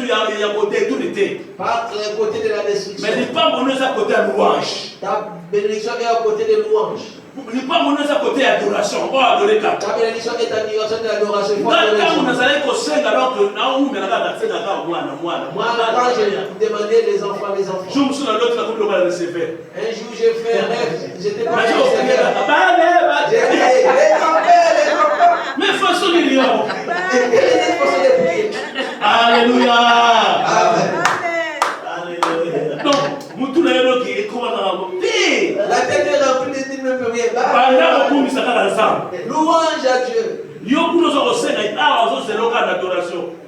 y a côté tout l'été. Pas le côté de la destruction. Mais n'est pas mon à côté de louange. Ta bénédiction est à côté de louange. N'est pas mon à côté d'adoration. On va adorer ta bénédiction est à direction de l'adoration. Quand vous allez au sein alors que nous mais là moi quand j'ai demandé les enfants. Je me suis dans l'autre comme le va recevoir. Un jour j'ai fait un rêve. J'étais pas mais façon de lire. Alléluia. Amen. Alléluia. Donc, vous tous les gens qui est comment la tête est remplie de dîmes premiers. Louange à Dieu.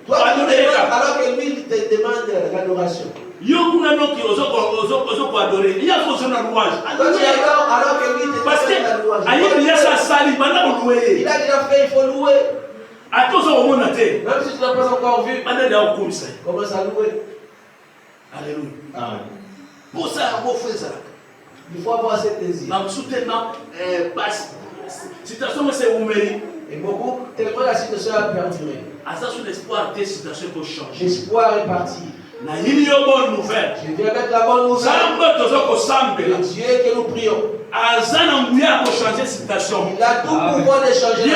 Toi, alors que lui il te demande l'adoration. Yo kuna noki ozo adorer. Il y a besoin de louange. Alors que lui te demande la louange. Il a déjà fait, il faut louer. Même si tu n'as pas encore vu, commence à louer. Alléluia. Amen. Pour ça, il faut avoir cet désir. Situation c'est oumeri. Et beaucoup, tellement la situation a perduré. L'espoir des situations pour changer. L'espoir est parti. Bonne nouvelle. Je viens avec la bonne nouvelle. Le Dieu que nous prions. Il a tout pouvoir de changer.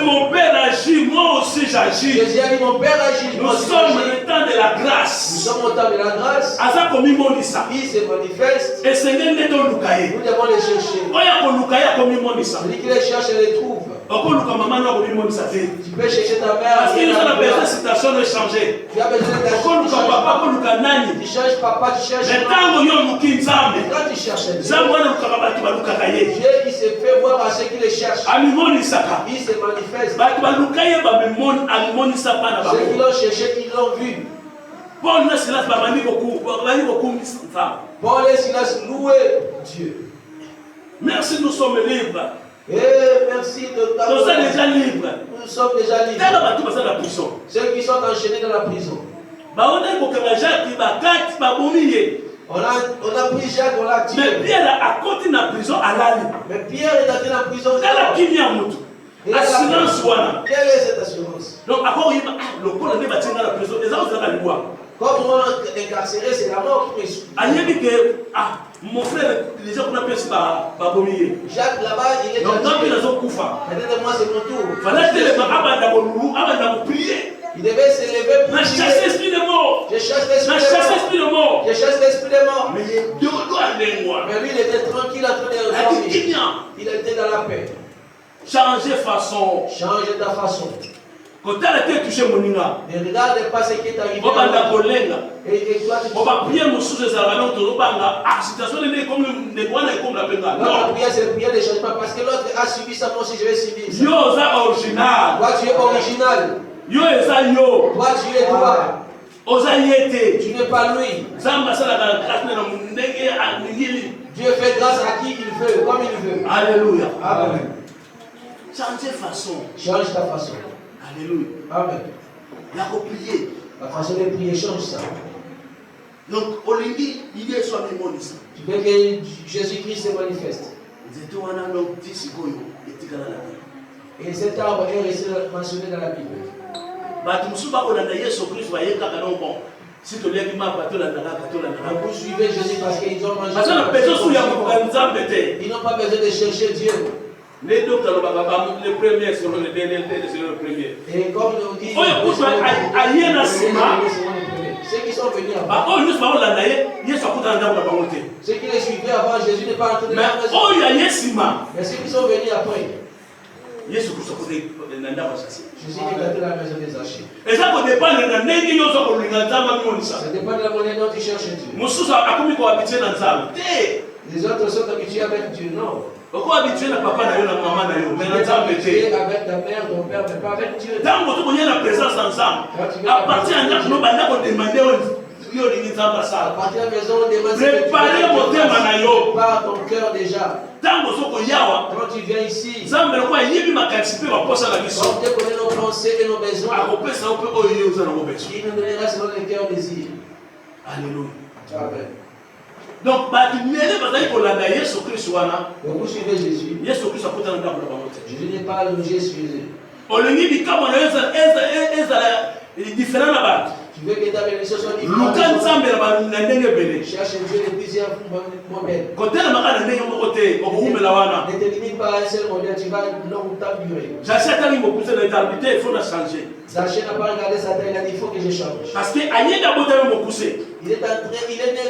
Mon père agit, moi aussi j'agis. Jésus a dit mon père agit. Nous sommes au temps de la grâce. Nous sommes au temps de la grâce. Il se manifeste. Et Seigneur n'est pas Lucaï. Nous devons les chercher. Celui qui les cherche, les trouve. Tu peux chercher ta mère. Parce qu'il a besoin de situation de changer. Tu as besoin de tu cherches papa, tu cherches maman. Quand tu cherches Dieu, il se fait voir à ceux qui les cherchent. Il se manifeste. Ceux qui l'ont cherché, ils l'ont vu. Paul et Silas louaient Dieu. Merci, nous sommes libres. Merci de ta nous sommes déjà libres. Nous sommes déjà libres. Ceux qui sont enchaînés dans la prison. On a pris Jacques, on l'a tué. Mais Pierre a continué la prison à l'ali. Mais Pierre est entré dans la prison. Assurance. Quelle est cette assurance? Donc, après, le corps de la prison, les gens ont dit comme on est incarcéré, c'est la mort qui me suit. Mon frère, les gens qu'on appelle ça Jacques là-bas, il est donc, peut-être moi, c'est mon tour. Il devait se lever pour chasser l'esprit de mort. Je chasse l'esprit de mort. Je chasse l'esprit de mort. Mais lui, il était tranquille en train de dormir. Il était dans la paix. Changer façon. Change ta façon. Quand tu as été touché, mon nina. Ne regarde pas ce qui est arrivé. Et toi, tu vas prier mon sous les avalons, tu vas situation est comme les bois et comme la peine. Non, la prière, c'est la prière des changements. Parce que l'autre a subi ça, moi aussi je vais subir ça. Yo, ça original. Toi, tu es original. Yo, ça yo. Toi, tu es toi. Tu n'es pas lui. Dieu fait grâce à qui il veut, comme il veut. Alléluia. Amen. Change façon. Change ta façon. Alléluia. Amen. La prier. La façon de prier change ça. Donc, Olingi, il est soit même ça. Tu veux que Jésus-Christ se manifeste. Et cet arbre est resté mentionné dans la Bible. Vous suivez Jésus parce qu'ils ont mangé. Ils n'ont pas besoin de chercher Dieu. Les docteurs, le premier, c'est le dernier, c'est le premier. Et comme nous dit, ceux qui sont venus avant, ceux qui les suivaient avant, Jésus n'est pas entré dans la maison. Mais ceux qui sont venus après, Jésus est entré dans la maison des Zachée. Ça dépend de la monnaie dont tu cherches Dieu. Les autres sont habitués avec Dieu, non. Pourquoi habitué à papa na yo na maman na yo? Mais Tu na es Nzambe habitué te. avec ta mère, ton père, mais pas avec Dieu. Tant que tu connais la présence ensemble. À partir de là, nous allons demander yo lingi Nzambe À ça. partir de la maison, on demande Préparez mon thème na yo. par ton cœur déjà. Tant que tu yawa. Quand tu viens ici, Nzambe kwa yebi makasipe ba posa la biso. quand tu connais nos pensées et nos besoins, Akopesa ope oyo yo za na besoin. il nous donnera selon le cœur désir. Alléluia. Amen. Donc ba kimele bazali kolanda Yesu Kristo wana. Donc vous suivez Jésus. Yesu Kristo akutana na bango te. Jésus n'est pas logé sur Jésus. Olingi bikamo na ezala différent na bato. Tu veux que ta bénédiction soit Luka différente. Nzambe na ndenge bele. Cherche Dieu de plusieurs modèles. Kotela makana ndenge moko te okumela wana. Ne te limite pas à un seul modèle, tu vas longtemps durer. J'achète un mot de l'arbité, il faut la changer. Zaché n'a pas regardé sa taille, il a dit il faut que je change. Parce que aïe d'abord me pousser. Il est né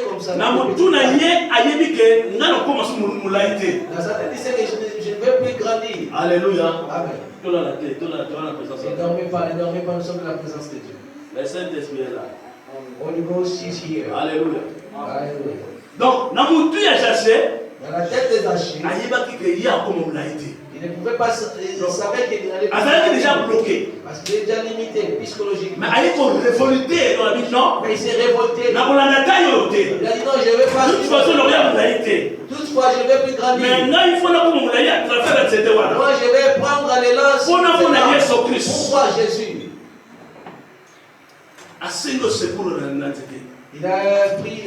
comme ça. Na motuna ye aïe dit que ngano commence moulaïté. Dans sa tête, il sait que je ne veux plus grandir. Alléluia. Amen. Tout la tête, tout la présence. Ne dormez pas, nous sommes dans la présence de Dieu. Le Saint-Esprit est là. Holy Ghost is here. Alléluia. Alléluia. Donc, na mutu ya chassé, Dans la tête des Zachée, aïe ba qui que y a comme moulaïté. il ne pouvait pas, il savait qu'il n'allait pas. Azali déjà bloqué. Parce qu'il est déjà limité psychologiquement. Mais aïe pour révolter dans la vie non. Mais il s'est révolté. Na kolanda tayo te. Il a dit non, je ne vais pas. De toute façon, il y a moulaïté. Toutefois, je ne vais plus grandir. Maintenant, il faut la comme moulaïté à travers cette wana. Moi, je vais prendre l'élan. Pourquoi Jésus? Il a pris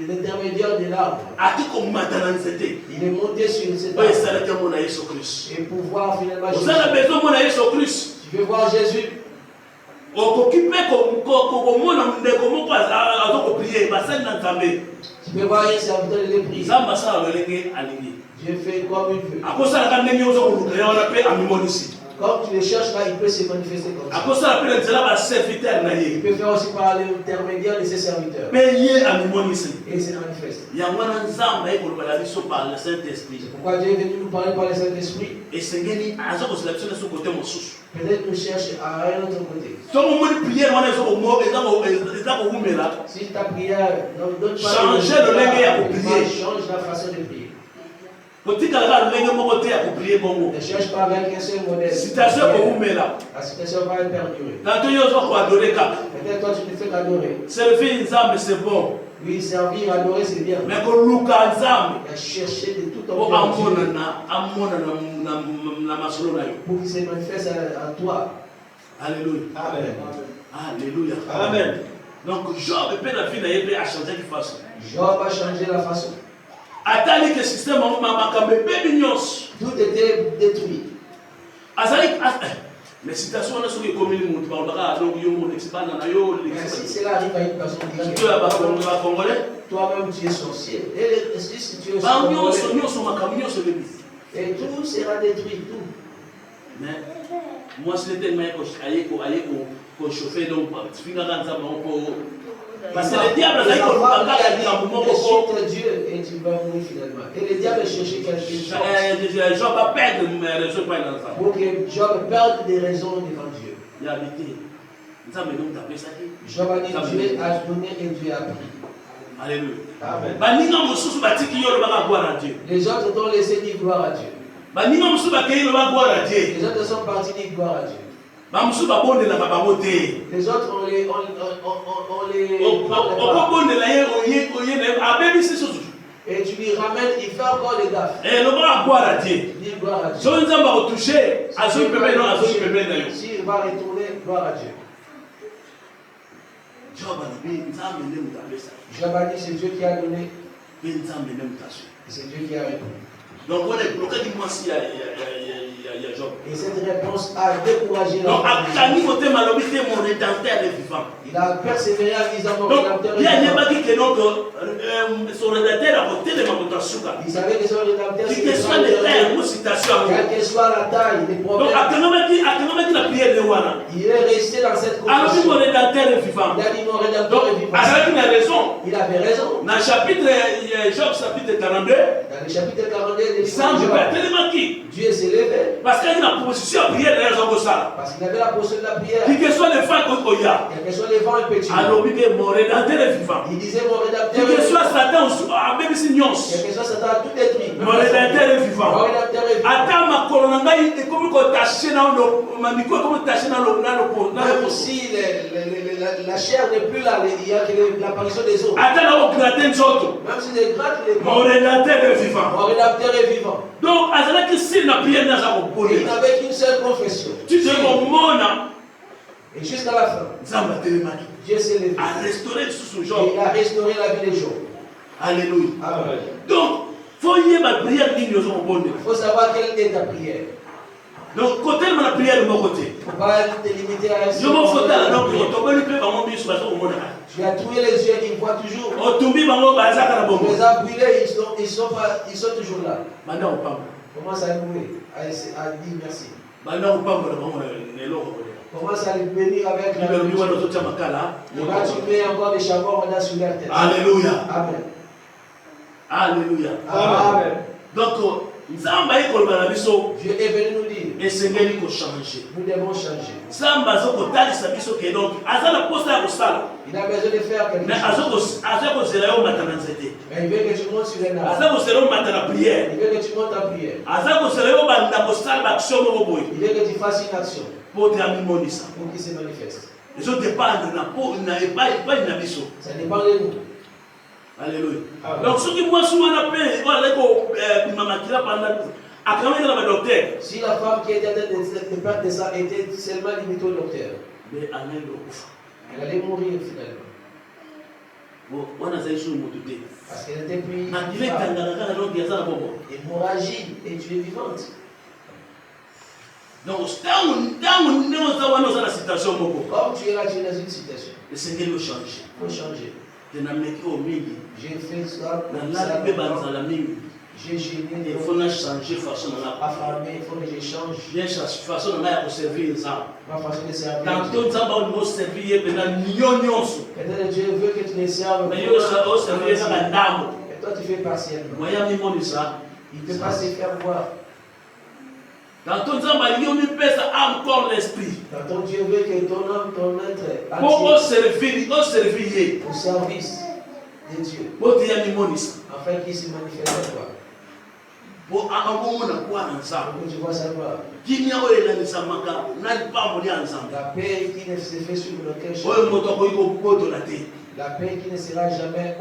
l'intermédiaire de l'arbre. Il est monté sur cet arbre. Et pour voir finalement Jésus. Tu veux voir Jésus? Tu peux voir un serviteur de l'esprit. Dieu fait comme il veut. Comme tu le cherches là, il peut se manifester comme ça. Il peut faire aussi par l'intermédiaire de ses serviteurs. Mais il est à Et il se manifeste. C'est pourquoi Dieu est venu nous parler par le Saint-Esprit. Peut-être nous cherche à un autre côté. Si ta prière ne donne pas changer le change la façon de prier. Ne cherche pas avec un seul modèle. La situation va perdurer. Peut-être toi tu ne fais qu'adorer. C'est bon. Oui, servir, adorer c'est bien. Mais chercher de tout ton cœur pour qu'il se manifeste à toi. Alléluia. Amen. Alléluia. Amen. Donc Job peut la vie a changé de façon. Job a changé la façon. Attendez que le système tout était détruit. Mais si tu as une commune, si cela arrive à une personne, toi-même tu es sorcier. Et si tu es sorcier, et tout sera détruit. Tout. Mais moi, si c'était pour chauffer, donc, parce que le diable a dit Dieu et tu vas mourir finalement. Et le diable cherchait quelque chose. Job va perdre mes raisons pour que Job perde des raisons devant Dieu. Il a habité. Job a dit Dieu a donné et Dieu a pris. Alléluia. Amen. Les autres ont laissé dire gloire à Dieu. Les autres sont partis dire gloire à Dieu. Les autres on les et tu lui ramènes, il fait encore des gaffes. Et le bras gloire à Dieu. Dis gloire à Dieu. S'il va retourner, gloire à Dieu. Job a dit c'est Dieu qui a donné. Et c'est Dieu qui a répondu. Donc on est bloqué du moins s'il y a Job. Et cette réponse a découragé donc mon rédempteur est vivant. Il a persévéré en disant mon rédempteur est vivant. Son rédempteur a côté de ma il savait que son rédempteur quelle que soit les tailles ou citation. Quelle que soit la taille, les problèmes. Donc la prière de Wana. Il est resté dans cette condition. Alors mon rédempteur est vivant. Il a dit mon rédempteur est vivant. Il a raison. Il avait raison. Dans le chapitre Job chapitre 42. Dans Dans le chapitre 42 des Dieu s'est levé. Parce qu'il y a une proposition à prière derrière son ça. Parce qu'il avait la position de la prière. Quel que soit le vent qu'il y a. Quel que soit le vent impétueux. Alors, mon rédempteur est vivant. Il disait mon rédempteur. Quel que soit Satan, même si nous. Quel que soit Satan a tout détruit. Mon rédempteur est vivant. Mon rédempteur est vivant. Attends, ma colonne, il est comme taché dans le. Ma micro, comme taché dans le. Même si la chair n'est plus là, il y a l'apparition des eaux. Attends, même si les grattes, les mon rédempteur est vivant. Mon rédempteur est vivant. Donc, que s'il n'a prié dans sa il n'avait qu'une seule confession. Tu sais mon monde. Et jusqu'à la fin, Dieu s'est levé. A restauré sous genre. Il a restauré la vie des gens. Alléluia. Amen. Donc, il faut savoir quelle est ta prière. Donc, côté de ma prière de mon côté. Il ne faut pas te limiter à un seul. Tu as trouvé les yeux qui voient toujours. Tu les as brûlés, ils sont toujours là. Commence à louer, à dire merci. Commence à les bénir avec la nourriture. Et là, tu mets encore des charbons sur leur tête. Alléluia. Amen. Alléluia. Amen. Donc, Dieu est venu nous dire. Nous devons changer. Il a besoin de faire quelque chose. Mais il veut que tu montes sur les nappes. Il veut que tu montes en prière. Il veut que tu fasses une action pour qu'il se manifeste. Ça dépend de nous. Alléluia. Donc, ce qui moi souvent appelle, si la femme qui était en train de perdre de ça était seulement limitée au docteur, elle allait mourir finalement. Parce qu'elle n'était plus hémorragie et tu es vivante. Donc, comme tu es là, tu es dans une situation. Le Seigneur veut changer. Il faut changer. J'ai fait ça. J'ai gêné. Il faut changer façon de la affamé. Il faut que je change. Bien façon de servir les âmes. Ma façon de servir. Tantôt, nous avons servir peut-être Dieu veut que tu les serves. Mais il servir et toi, tu fais partiellement. Il ne peut pas se faire voir. Tantôt, nous avons encore l'esprit. Tantôt, Dieu veut que ton âme, ton être, pour servir, au service de Dieu. Afin qu'il se manifeste à toi. Pour que tu vois sa gloire. La paix qui ne se fait sur le cœur. La paix qui ne sera jamais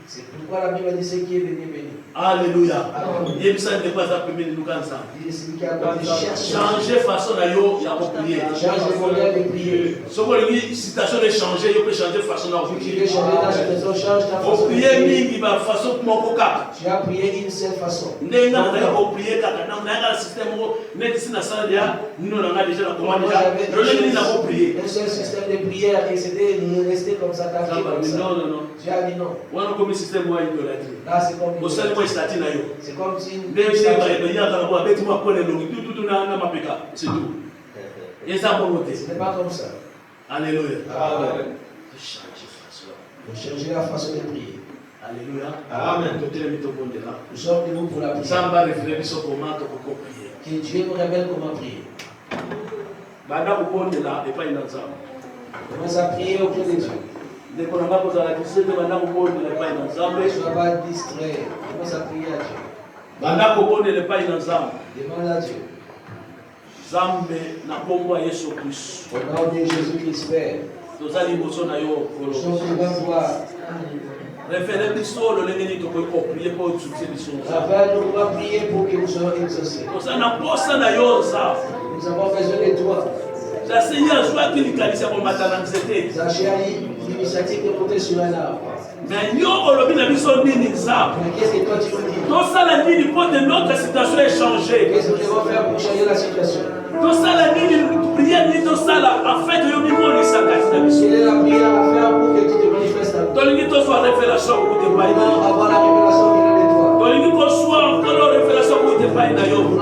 c'est pourquoi la Bible dit ce qui est béni, béni. Alléluia. Changer façon de prier. Change le modèle de prier. Si citation de changer, il peut changer façon de prier. Tu as prié d'une seule façon. Un seul système de prière et c'était resté comme ça. Non. Tu as dit non. Là, c'est comme c'est comme si c'est tout. Et ça ce n'est pas comme ça. Alléluia. Amen. Changer la façon de prier. Alléluia. Amen. Nous sommes debout pour la prière. Que Dieu nous révèle comment prier. Commence à prier auprès de Dieu. Ne sois pas distrait. Commence à prier à Dieu. Demande à Dieu. Au nom de Jésus-Christ, Père. Nous sommes devant toi. Révèle-nous comment prier pour que nous soyons exaucés. Nous avons besoin de toi. L'initiative de monter sur un arbre. Mais qu'est-ce que toi tu nous dis? Notre situation est changée. Qu'est-ce que nous devons faire pour changer la situation? Quelle est la prière à faire pour que tu te manifestes à nous? Avoir la révélation qui vient de toi.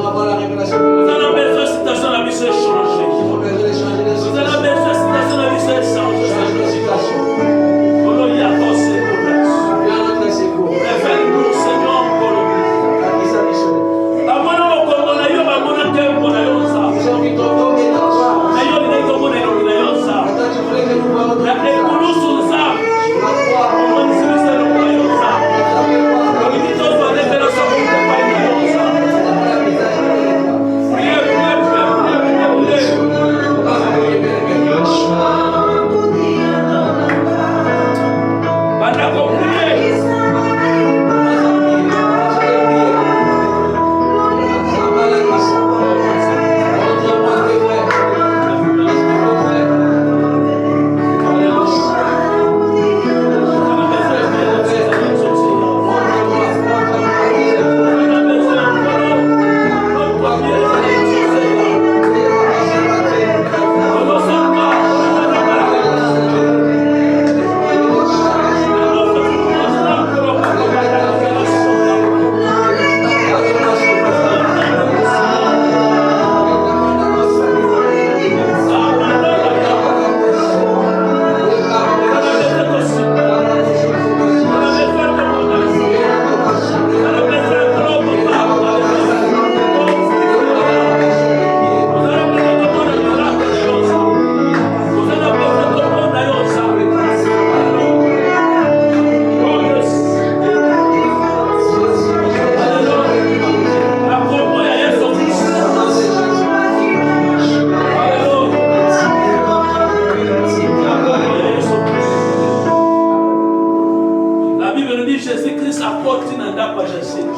Avoir la révélation. Nous avons besoin de situation la vie se changer. Nous avons besoin de changer la situation. Situation la vie se changer. Change la situation. Il y a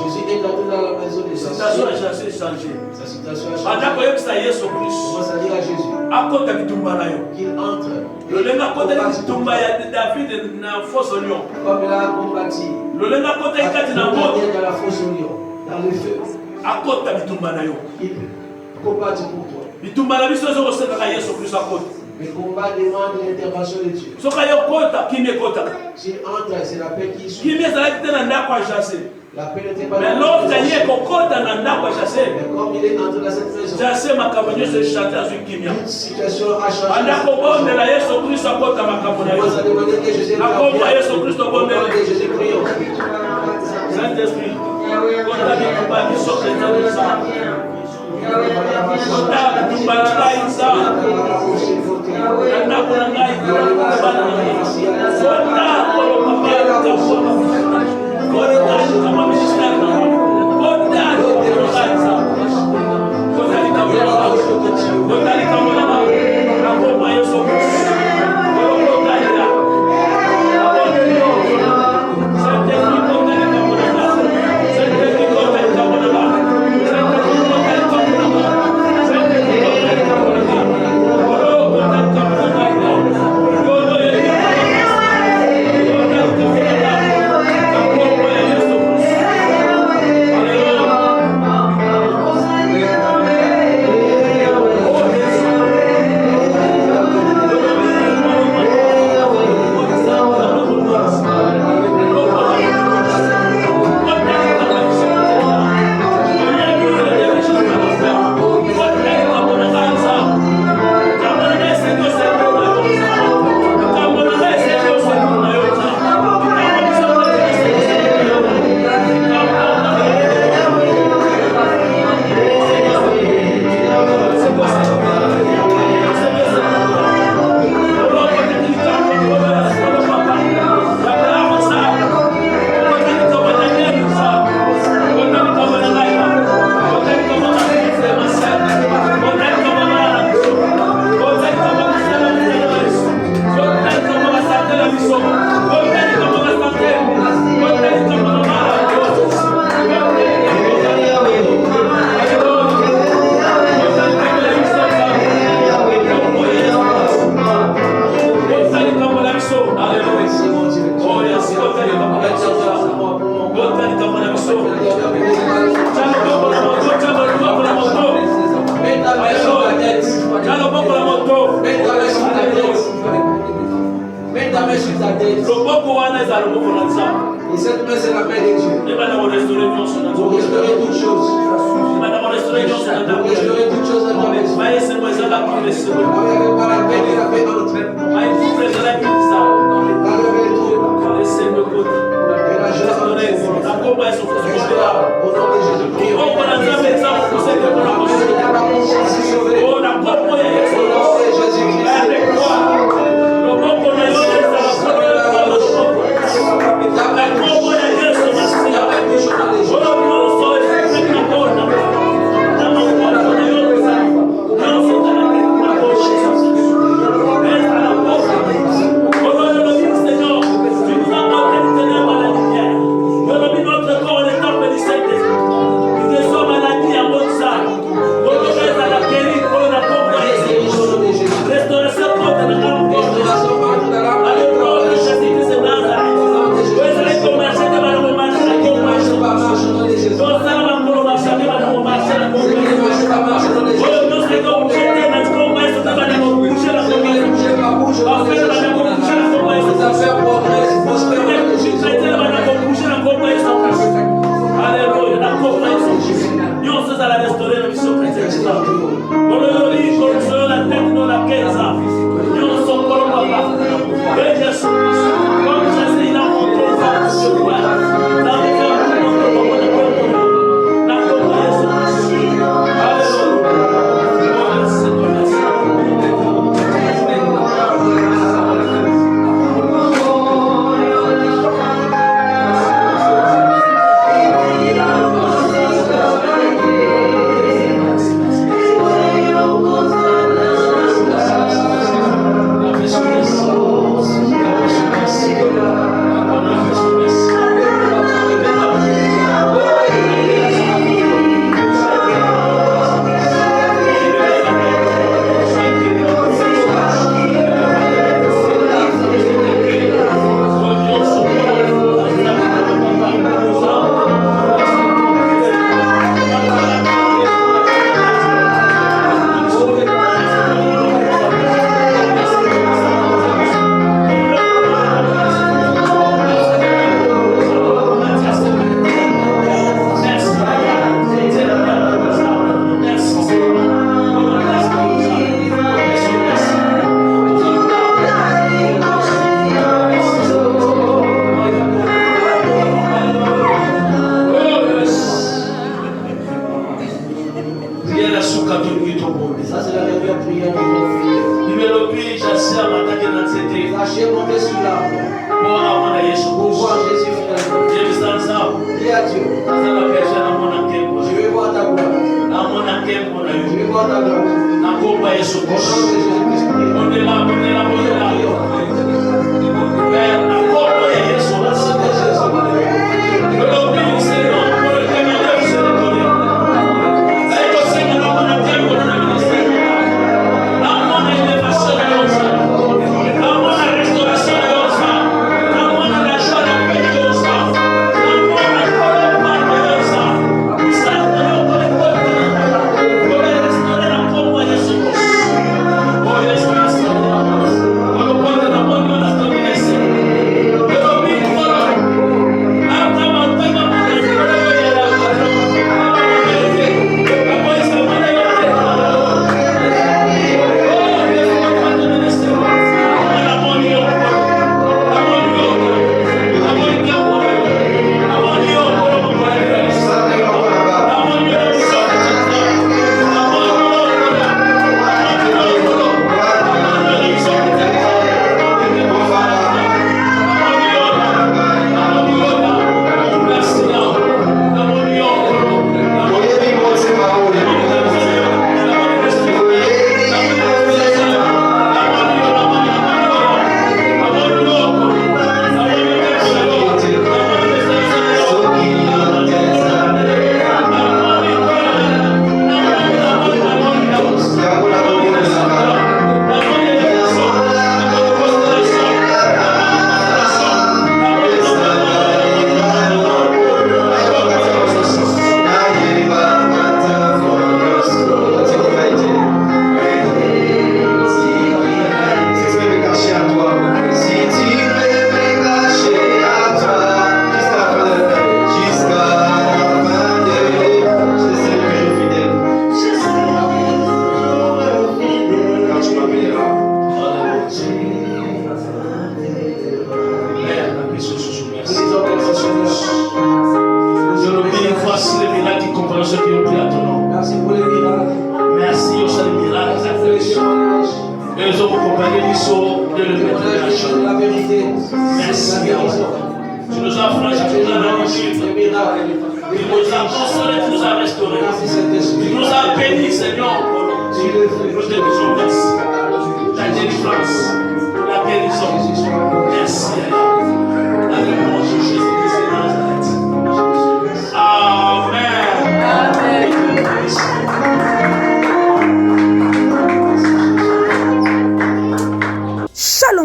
Jésus est entré dans la maison de Jassé. Sa situation a changé. Commence à dire à Jésus qu'il entre. Comme il a combattu dans la fosse au lion, dans le feu. Il combat pour toi. Le combat demande l'intervention de Dieu. S'il entre, c'est la paix qui suit. La paix n'était pas là. Mais comme il est entré dans cette maison, toute situation a changé. On va demander que Jésus prions. Saint-Esprit, Et cette main, c'est la main de Dieu. Pour restaurer toutes choses. Pour restaurer toutes choses dans ta maison. Par la paix, il a fait entrer. Et la joie au nom de Jésus. Prions. Dis à Dieu, je vais voir ta gloire. Je vais voir ta gloire. Au nom de Jésus-Christ. On est là. Père, la gloire de Jésus. Je l'obéis, Seigneur, pour le témoignage que je l'ai donné. C'est que Seigneur, nous avons bien pour le ministère. La bonne élévation de l'Onsa. La bonne restauration de l'Onsa. La bonne la joie de la paix de l'Onsa. La bonne colère de l'Onsa. Nous savons que nous pour restaurer la gloire de Jésus. Oh, Jésus, Seigneur. On nous parle de la bonne de la domination. Je l'obéis,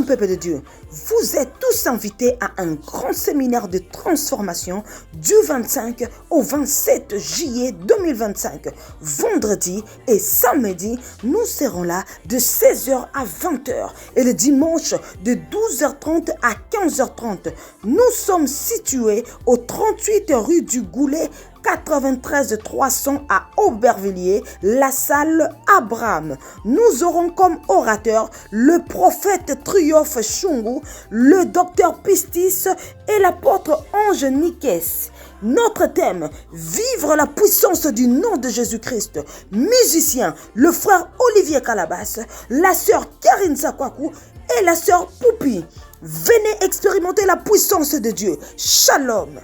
Peuple de Dieu, vous êtes tous invités à un grand séminaire de transformation du 25 au 27 juillet 2025. Vendredi et samedi, nous serons là de 16h à 20h et le dimanche de 12h30 à 15h30. Nous sommes situés au 38 rue du Goulet, 93 300 à Aubervilliers, la salle Abraham. Nous aurons comme orateur le prophète Triomphe Chungu, le docteur Pistis et l'apôtre Ange Nikes. Notre thème, vivre la puissance du nom de Jésus-Christ. Musicien, le frère Olivier Calabas, la sœur Karine Sakwaku et la sœur Poupi. Venez expérimenter la puissance de Dieu. Shalom.